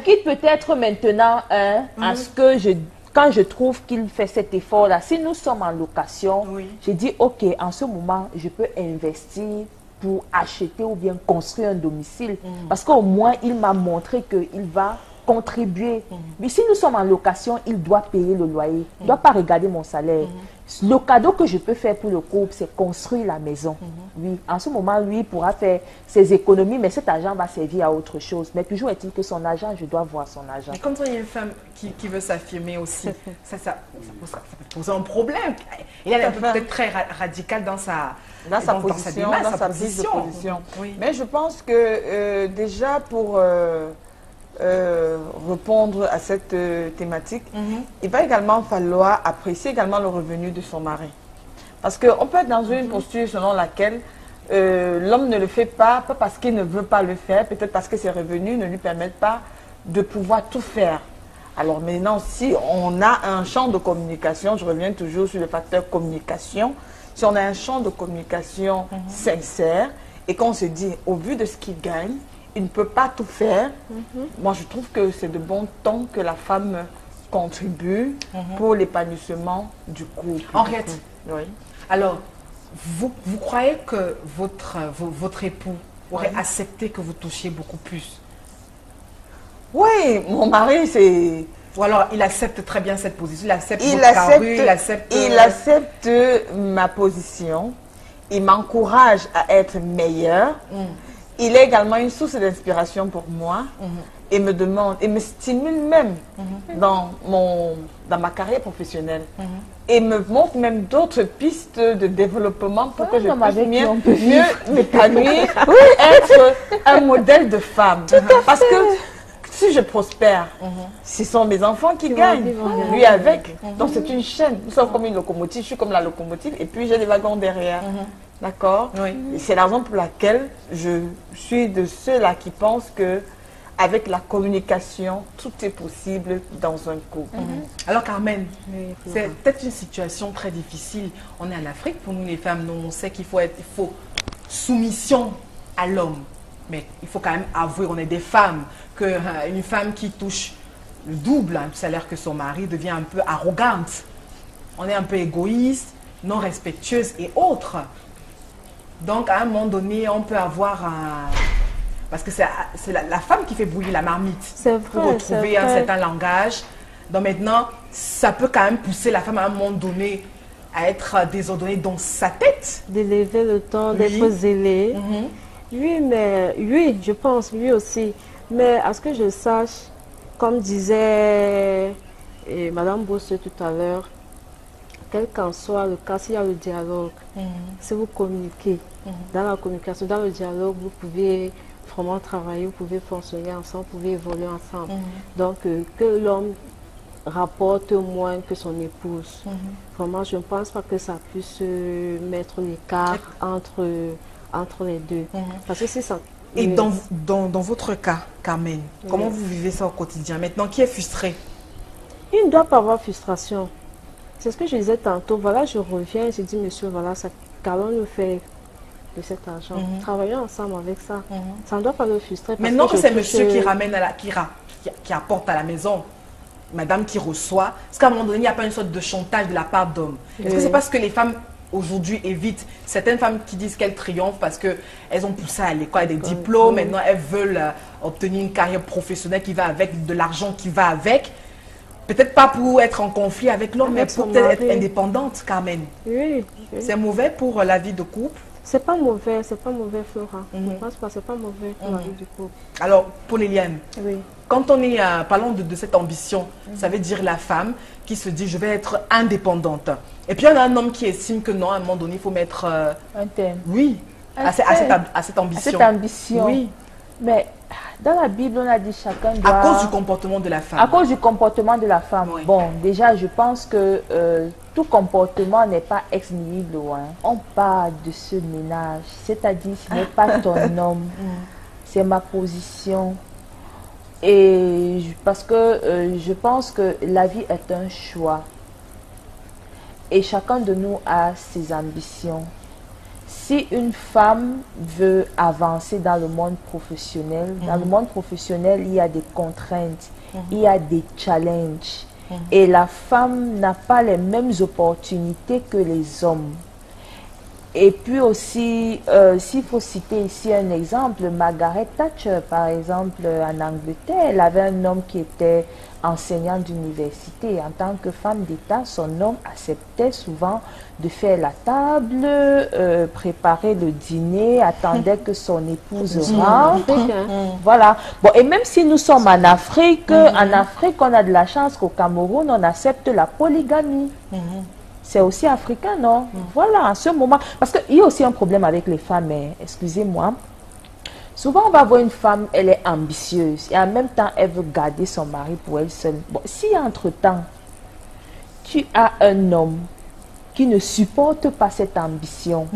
Qui peut-être maintenant à ce que quand je trouve qu'il fait cet effort-là, si nous sommes en location, je dis, ok, en ce moment, je peux investir pour acheter ou bien construire un domicile. Parce qu'au moins, il m'a montré qu'il va contribuer. Mais si nous sommes en location, il doit payer le loyer. Il ne doit pas regarder mon salaire. Le cadeau que je peux faire pour le couple, c'est construire la maison. Oui, en ce moment, lui, il pourra faire ses économies, mais cet argent va servir à autre chose. Mais toujours est-il que son argent, je dois voir son argent. Mais quand il y a une femme qui veut s'affirmer aussi, ça peut poser un problème. Et elle est peut-être très radicale dans sa position. Oui. Mais je pense que déjà pour répondre à cette thématique, il va également falloir apprécier également le revenu de son mari. Parce qu'on peut être dans une posture selon laquelle l'homme ne le fait pas parce qu'il ne veut pas le faire, peut-être parce que ses revenus ne lui permettent pas de pouvoir tout faire. Alors maintenant, si on a un champ de communication, je reviens toujours sur le facteur communication, si on a un champ de communication sincère et qu'on se dit, au vu de ce qu'il gagne, il ne peut pas tout faire. Moi, je trouve que c'est de bon ton que la femme contribue pour l'épanouissement du couple. Henriette, oui. Alors, vous croyez que votre époux aurait accepté que vous touchiez beaucoup plus? Oui, mon mari, c'est... Ou alors, il accepte très bien cette position, il accepte ma position, il m'encourage à être meilleure. Il est également une source d'inspiration pour moi et me demande, et me stimule même dans ma carrière professionnelle. Et me montre même d'autres pistes de développement pour que je puisse mieux m'épanouir, être un modèle de femme. Parce que si je prospère, ce sont mes enfants qui gagnent, lui avec. Donc c'est une chaîne. Nous sommes comme une locomotive, je suis comme la locomotive et puis j'ai des wagons derrière. D'accord? C'est la raison pour laquelle je suis de ceux-là qui pensent que avec la communication, tout est possible dans un couple. Alors Carmen, c'est peut-être une situation très difficile. On est en Afrique, pour nous les femmes, nous, on sait qu'il faut soumission à l'homme. Mais il faut quand même avouer, on est des femmes, qu'une femme qui touche le double du salaire que son mari devient un peu arrogante. On est un peu égoïste, non respectueuse et autres. Donc, à un moment donné, on peut avoir un... Parce que c'est la femme qui fait bouillir la marmite pour retrouver un certain langage. Donc maintenant, ça peut quand même pousser la femme à un moment donné à être désordonnée dans sa tête. D'élever le ton, d'être zélée. Oui, je pense, lui aussi. Mais à ce que je sache, comme disait Madame Bosse tout à l'heure, quel qu'en soit le cas, s'il y a le dialogue, si vous communiquez, dans la communication, dans le dialogue, vous pouvez vraiment travailler, vous pouvez fonctionner ensemble, vous pouvez évoluer ensemble. Donc, que l'homme rapporte moins que son épouse. Vraiment, je ne pense pas que ça puisse mettre l'écart entre les deux. Parce que c'est ça. Et dans votre cas, Carmen, comment vous vivez ça au quotidien? Maintenant, qui est frustré? Il ne doit pas avoir frustration. C'est ce que je disais tantôt. Voilà, je reviens et je dis, monsieur, voilà, qu'allons-nous faire de cet argent? Travaillons ensemble avec ça. Ça ne doit pas le frustrer. Maintenant que c'est monsieur qui ramène qui apporte à la maison, madame qui reçoit, est-ce qu'à un moment donné, il n'y a pas une sorte de chantage de la part d'hommes? Est-ce que c'est parce que les femmes aujourd'hui évitent certaines femmes qui disent qu'elles triomphent parce qu'elles ont poussé à l'école avec des diplômes, maintenant elles veulent obtenir une carrière professionnelle qui va avec, de l'argent qui va avec? Peut-être pas pour être en conflit avec l'homme, mais pour peut-être être indépendante, Carmen. Oui. C'est mauvais pour la vie de couple? C'est pas mauvais, Flora. Je ne pense pas, c'est pas mauvais pour la vie du couple. Alors, pour Léliane, quand on est, parlons de cette ambition, ça veut dire la femme qui se dit, je vais être indépendante. Et puis, il y en a un homme qui estime que non, à un moment donné, il faut mettre... un thème. Oui. à cette ambition. À cette ambition. Oui. Mais dans la Bible, on a dit chacun doit... À cause du comportement de la femme. À cause du comportement de la femme. Oui. Bon, déjà, je pense que tout comportement n'est pas ex nihilo. Hein. On parle de ce ménage. C'est-à-dire, ce n'est pas ton homme. C'est ma position. Et parce que je pense que la vie est un choix. Et chacun de nous a ses ambitions. Si une femme veut avancer dans le monde professionnel, dans le monde professionnel, il y a des contraintes, il y a des challenges. Et la femme n'a pas les mêmes opportunités que les hommes. Et puis aussi, s'il faut citer ici un exemple, Margaret Thatcher, par exemple, en Angleterre, elle avait un homme qui était enseignant d'université. En tant que femme d'État, son homme acceptait souvent de faire la table, préparer le dîner, attendait que son épouse rentre. Voilà. Bon, et même si nous sommes en Afrique, on a de la chance qu'au Cameroun, on accepte la polygamie. C'est aussi africain, non? Voilà, en ce moment. Parce qu'il y a aussi un problème avec les femmes, excusez-moi. Souvent, on va voir une femme, elle est ambitieuse et en même temps, elle veut garder son mari pour elle seule. Bon, si entre-temps, tu as un homme qui ne supporte pas cette ambition,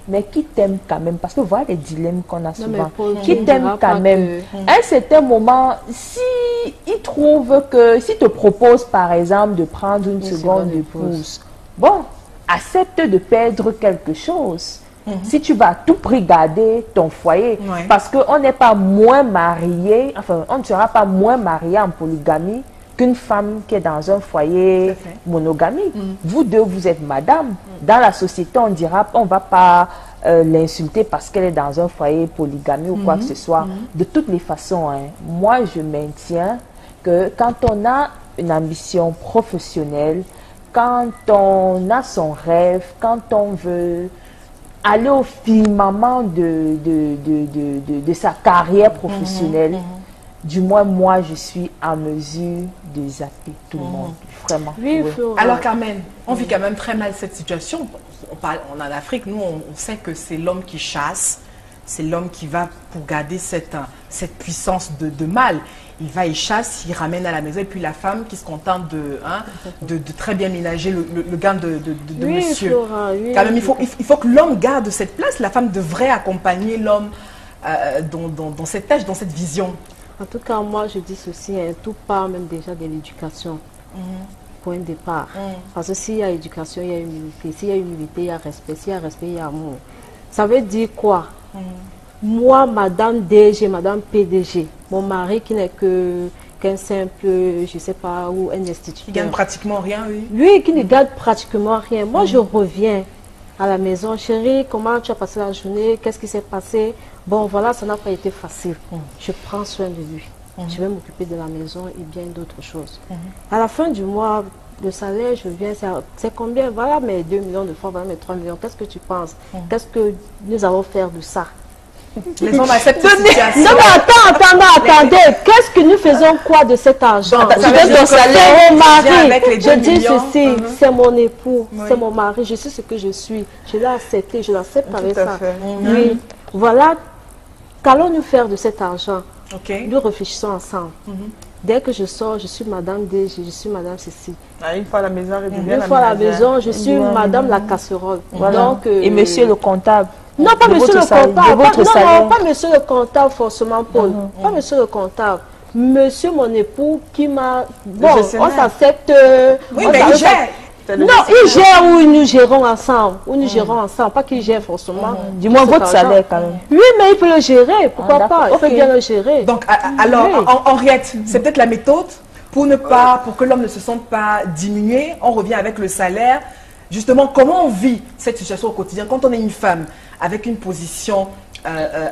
mais qui t'aime quand même, parce que voilà les dilemmes qu'on a souvent, qui t'aime quand même. À un certain moment, si il trouve que, s'il te propose par exemple de prendre une seconde épouse, bon, accepte de perdre quelque chose. Si tu vas à tout prix garder ton foyer, parce qu'on n'est pas moins marié, enfin, on ne sera pas moins marié en polygamie qu'une femme qui est dans un foyer monogamique. Vous deux, vous êtes madame. Dans la société, on dira, on ne va pas l'insulter parce qu'elle est dans un foyer polygamie ou quoi que ce soit. De toutes les façons, moi, je maintiens que quand on a une ambition professionnelle, quand on a son rêve, quand on veut aller au firmament de sa carrière professionnelle, du moins moi je suis en mesure de zapper tout le monde, vraiment. Oui. Alors Carmen, on vit quand même très mal cette situation. On en Afrique, nous on sait que c'est l'homme qui chasse, c'est l'homme qui va pour garder cette puissance de mal. Il va, il chasse, il ramène à la maison, et puis la femme qui se contente de très bien ménager le gain de monsieur. Flora, quand même, il faut que l'homme garde cette place. La femme devrait accompagner l'homme dans cette tâche, dans cette vision. En tout cas, moi, je dis ceci, tout part même déjà de l'éducation. Point de départ. Parce que s'il y a éducation, il y a humilité. S'il y a humilité, il y a respect. S'il y a respect, il y a amour. Ça veut dire quoi? Moi, Madame DG, Madame PDG, mon mari qui n'est qu'un simple, je ne sais pas, ou un instituteur. Qui gagne pratiquement rien, oui. Lui, qui ne gagne pratiquement rien. Moi, je reviens à la maison. Chérie, comment tu as passé la journée? Qu'est-ce qui s'est passé? Bon, voilà, ça n'a pas été facile. Je prends soin de lui. Je vais m'occuper de la maison et bien d'autres choses. À la fin du mois, le salaire, je viens, c'est combien? Voilà mes 2 millions de francs, voilà mes 3 millions. Qu'est-ce que tu penses? Qu'est-ce que nous allons faire de ça? Les hommes acceptent cette situation. Non, mais attendez. Qu'est-ce que nous faisons quoi de cet argent? C'est mon mari. Je dis ceci, c'est mon époux, c'est mon mari. Je sais ce que je suis. Je l'ai accepté, je l'accepte avec ça. Oui, voilà. Qu'allons-nous faire de cet argent? Nous réfléchissons ensemble. Dès que je sors, je suis Madame D, je suis Madame Cécile. Une fois à la maison, une fois à la maison, je suis Madame la casserole. Donc, et Monsieur le comptable. Non, pas Monsieur le comptable. Non, pas Monsieur le comptable forcément, Paul. Pas Monsieur le comptable. Monsieur mon époux qui m'a... Bon, on s'accepte... Oui, mais il gère. Non, il gère ou nous gérons ensemble. Ou nous gérons ensemble, pas qu'il gère forcément. Du moins votre salaire quand même. Oui, mais il peut le gérer, pourquoi pas? Il peut bien le gérer. Donc, alors, Henriette, c'est peut-être la méthode pour que l'homme ne se sente pas diminué. On revient avec le salaire. Justement, comment on vit cette situation au quotidien quand on est une femme avec une position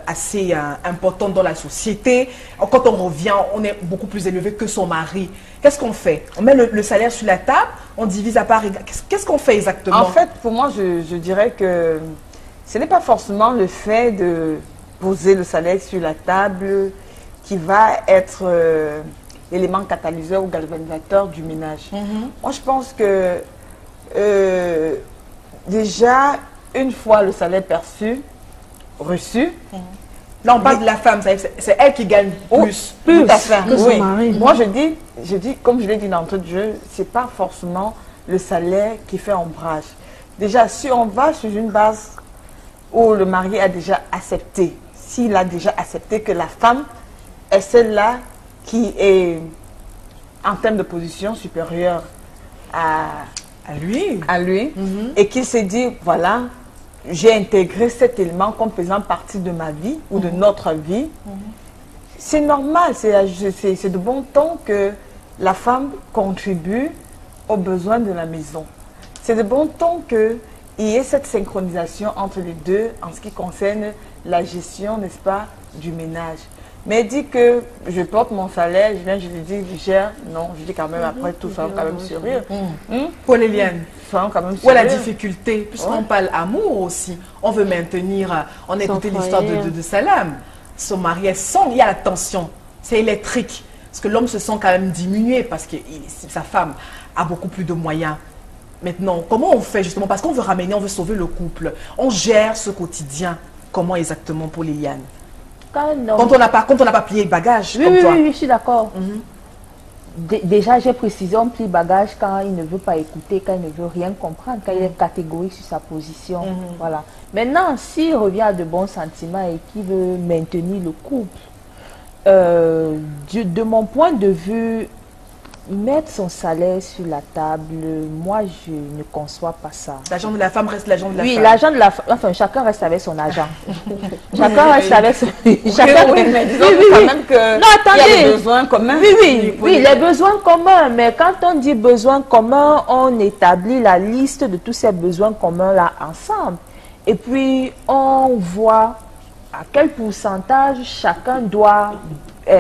assez importante dans la société? Quand on revient, on est beaucoup plus élevé que son mari. Qu'est-ce qu'on fait? On met le salaire sur la table, on divise à part. Qu'est-ce qu'on fait exactement? En fait, pour moi, je dirais que ce n'est pas forcément le fait de poser le salaire sur la table qui va être l'élément catalyseur ou galvanisateur du ménage. Moi, je pense que déjà, une fois le salaire perçu, reçu. Là, on parle de la femme, c'est elle qui gagne plus. Tout à fait. que son mari. Moi, je dis, comme je l'ai dit d'entrée de jeu, c'est pas forcément le salaire qui fait ombrage. Déjà, si on va sur une base où le mari a déjà accepté, s'il a déjà accepté que la femme est celle-là qui est en termes de position supérieure à lui, et qu'il s'est dit, voilà, j'ai intégré cet élément comme faisant partie de ma vie ou de notre vie, c'est normal, c'est de bon ton que la femme contribue aux besoins de la maison. C'est de bon ton qu'il y ait cette synchronisation entre les deux en ce qui concerne la gestion, n'est-ce pas, du ménage. Mais elle dit que je porte mon salaire, je lui dis, gère, non, je dis quand même après tout, soyons quand même sérieux. Paul Eliane, soyons quand même où est la sérieux. difficulté? Puisqu'on parle amour aussi, on veut maintenir, on a écouté l'histoire de Salam. Son mari est sans, il y a la tension, c'est électrique. Parce que l'homme se sent quand même diminué parce que sa femme a beaucoup plus de moyens. Maintenant, comment on fait justement? Parce qu'on veut ramener, on veut sauver le couple. On gère ce quotidien. Comment exactement pour Liliane? Quand on n'a pas plié le bagage, oui, comme toi. Oui, je suis d'accord. Déjà, j'ai précisé, on plie bagage quand il ne veut pas écouter, quand il ne veut rien comprendre, quand il est catégorique sur sa position. Voilà. Maintenant, s'il revient à de bons sentiments et qu'il veut maintenir le couple, de mon point de vue, mettre son salaire sur la table, moi je ne conçois pas ça. L'argent de la femme reste l'argent de la femme. Oui, l'argent de la femme, enfin chacun reste avec son argent. Chacun reste avec son... Chacun... Oui, mais disons quand même que non, attendez. Il y a des besoins communs. Oui, les besoins communs, mais quand on dit besoins communs, on établit la liste de tous ces besoins communs-là ensemble. Et puis, on voit à quel pourcentage chacun doit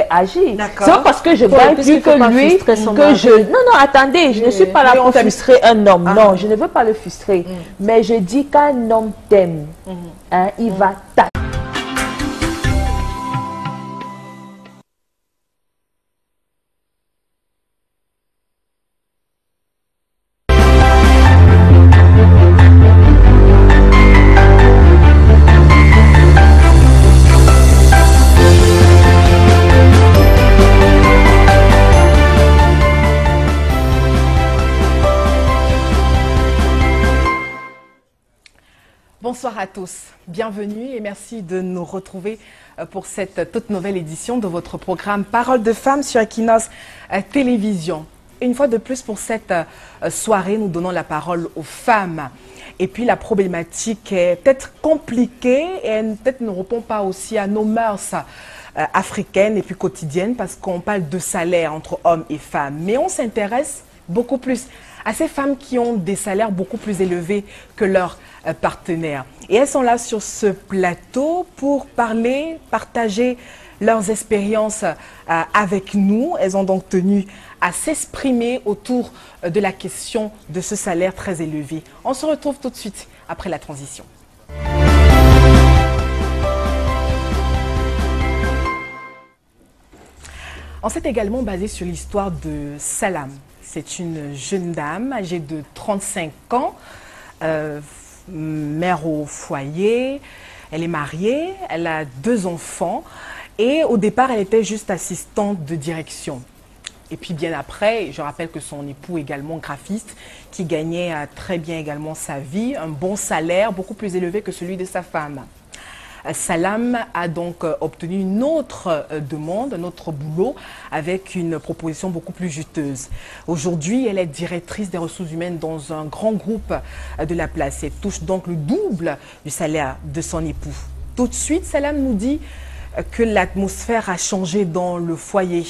agir. C'est pas parce que je gagne plus que lui que je... Non, attendez, je ne suis pas là pour frustrer un homme. Non, je ne veux pas le frustrer. Mais je dis qu'un homme t'aime, il va t'attaquer. Bonsoir à tous, bienvenue et merci de nous retrouver pour cette toute nouvelle édition de votre programme Parole de femmes sur Equinos Télévision. Une fois de plus pour cette soirée, nous donnons la parole aux femmes. Et puis la problématique est peut-être compliquée et elle peut-être ne répond pas aussi à nos mœurs africaines et puis quotidiennes parce qu'on parle de salaire entre hommes et femmes. Mais on s'intéresse beaucoup plus à ces femmes qui ont des salaires beaucoup plus élevés que leurs partenaires. Et elles sont là sur ce plateau pour parler, partager leurs expériences avec nous. Elles ont donc tenu à s'exprimer autour de la question de ce salaire très élevé. On se retrouve tout de suite après la transition. On s'est également basé sur l'histoire de Salam. C'est une jeune dame âgée de 35 ans, mère au foyer. Elle est mariée, elle a 2 enfants et au départ, elle était juste assistante de direction. Et puis bien après, je rappelle que son époux également graphiste qui gagnait très bien également sa vie, un bon salaire, beaucoup plus élevé que celui de sa femme. Salam a donc obtenu une autre demande, un autre boulot avec une proposition beaucoup plus juteuse. Aujourd'hui, elle est directrice des ressources humaines dans un grand groupe de la place. Elle touche donc le double du salaire de son époux. Tout de suite, Salam nous dit que l'atmosphère a changé dans le foyer.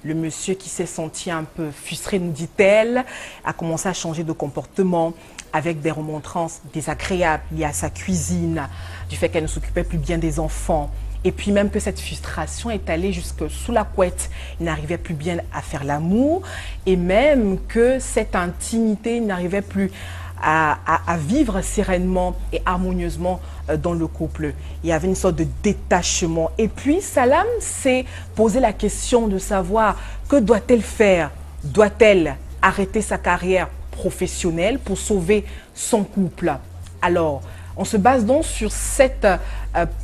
Le monsieur qui s'est senti un peu frustré, nous dit-elle, a commencé à changer de comportement avec des remontrances désagréables liées à sa cuisine, du fait qu'elle ne s'occupait plus bien des enfants. Et puis même que cette frustration est allée jusque sous la couette. Il n'arrivait plus bien à faire l'amour et même que cette intimité, il n'arrivait plus à vivre sereinement et harmonieusement dans le couple. Il y avait une sorte de détachement. Et puis Salam s'est posé la question de savoir que doit-elle faire? Doit-elle arrêter sa carrière professionnelle pour sauver son couple? Alors, On se base donc sur cette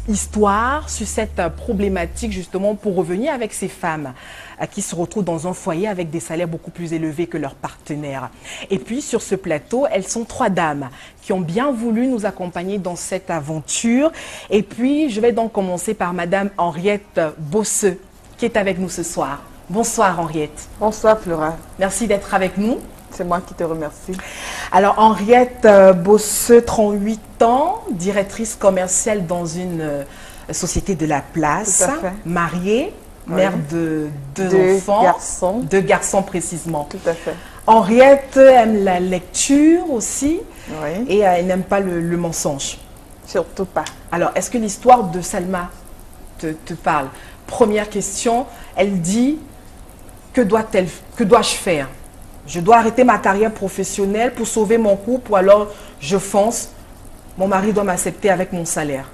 histoire, sur cette problématique justement pour revenir avec ces femmes qui se retrouvent dans un foyer avec des salaires beaucoup plus élevés que leurs partenaires. Et puis sur ce plateau, elles sont 3 dames qui ont bien voulu nous accompagner dans cette aventure. Et puis je vais donc commencer par Madame Henriette Bosseux qui est avec nous ce soir. Bonsoir Henriette. Bonsoir Flora. Merci d'être avec nous. C'est moi qui te remercie. Alors Henriette Bosseux, 38 ans, directrice commerciale dans une société de la place, mariée, mère de deux enfants, 2 garçons précisément. Tout à fait. Henriette aime la lecture aussi, oui. Et elle n'aime pas le mensonge. Surtout pas. Alors, est-ce que l'histoire de Salma te parle? Première question, elle dit, que dois-je faire? Je dois arrêter ma carrière professionnelle pour sauver mon couple ou alors je fonce, mon mari doit m'accepter avec mon salaire.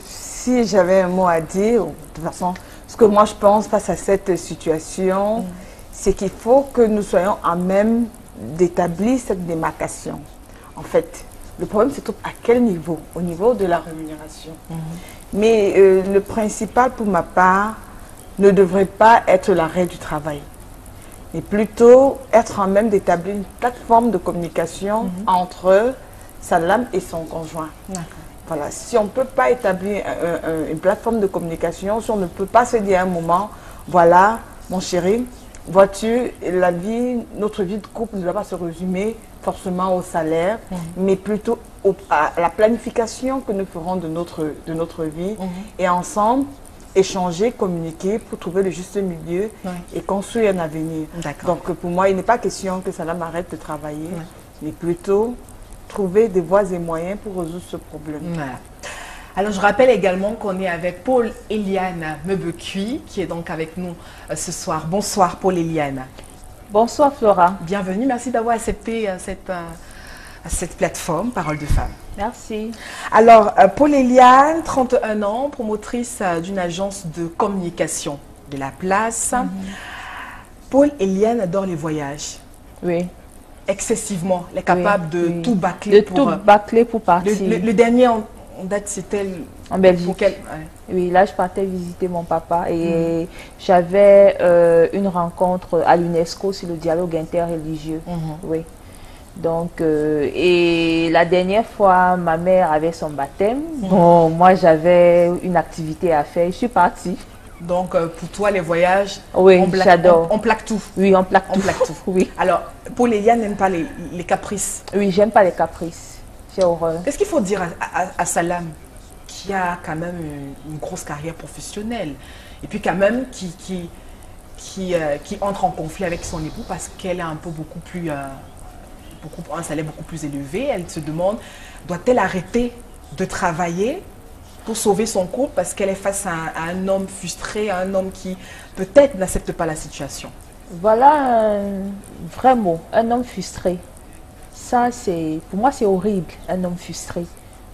Si j'avais un mot à dire, de toute façon, ce que moi je pense face à cette situation, c'est qu'il faut que nous soyons à même d'établir cette démarcation. En fait, le problème c'est à quel niveau? Au niveau de la rémunération. Mais le principal pour ma part ne devrait pas être l'arrêt du travail, mais plutôt être en même d'établir une plateforme de communication entre Salam et son conjoint. Voilà. Si on ne peut pas établir une plateforme de communication, si on ne peut pas se dire à un moment, voilà, mon chéri, vois-tu, notre vie de couple ne doit pas se résumer forcément au salaire, mais plutôt à la planification que nous ferons de notre vie, et ensemble, échanger, communiquer pour trouver le juste milieu et construire un avenir. Donc pour moi, il n'est pas question que Salam arrête de travailler, mais plutôt trouver des voies et moyens pour résoudre ce problème. Alors je rappelle également qu'on est avec Paul Eliane Mebekui qui est donc avec nous ce soir. Bonsoir Paul Eliane. Bonsoir Flora. Bienvenue, merci d'avoir accepté cette plateforme Parole de Femmes. Merci. Alors, Paul Eliane, 31 ans, promotrice d'une agence de communication de la place. Paul Eliane adore les voyages. Oui. Excessivement. Elle est capable de tout bâcler pour partir. Le dernier en date, c'était en Belgique. Oui, là, je partais visiter mon papa et j'avais une rencontre à l'UNESCO sur le dialogue interreligieux. Oui. Donc, et la dernière fois, ma mère avait son baptême. Bon, moi, j'avais une activité à faire. Je suis partie. Donc, pour toi, les voyages, oui, j'adore. On plaque tout. Oui, on plaque tout. Oui. Alors, Paul Eliane n'aime pas les caprices. Oui, j'aime pas les caprices. J'ai horreur. Qu'est-ce qu'il faut dire à Salam, qui a quand même une grosse carrière professionnelle, et puis quand même qui entre en conflit avec son époux parce qu'elle a un salaire beaucoup plus élevé. Elle se demande, doit-elle arrêter de travailler pour sauver son couple parce qu'elle est face à un homme frustré, à un homme qui peut-être n'accepte pas la situation? Voilà un vrai mot, un homme frustré. Ça, pour moi, c'est horrible, un homme frustré.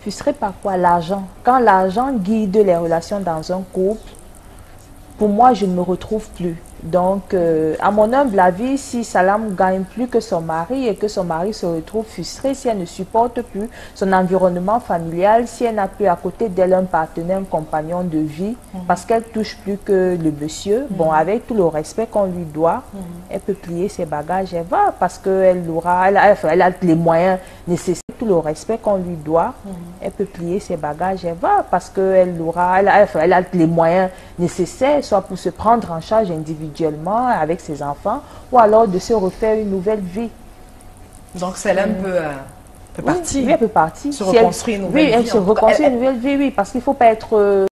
Frustré par quoi? L'argent. Quand l'argent guide les relations dans un couple, pour moi, je ne me retrouve plus. Donc, à mon humble avis, si Salam gagne plus que son mari et que son mari se retrouve frustré, si elle ne supporte plus son environnement familial, si elle n'a plus à côté d'elle un partenaire, un compagnon de vie, parce qu'elle touche plus que le monsieur, bon, avec tout le respect qu'on lui doit, elle peut plier ses bagages, elle va, parce qu'elle elle a les moyens nécessaires, tout le respect qu'on lui doit, elle peut plier ses bagages, elle va, parce qu'elle elle a les moyens nécessaires, soit pour se prendre en charge individuellement avec ses enfants, ou alors de se refaire une nouvelle vie. Donc Salam peut partir. Oui, elle peut partir. Se reconstruire une nouvelle vie. Oui, elle se reconstruit une nouvelle vie, oui, parce qu'il ne faut pas être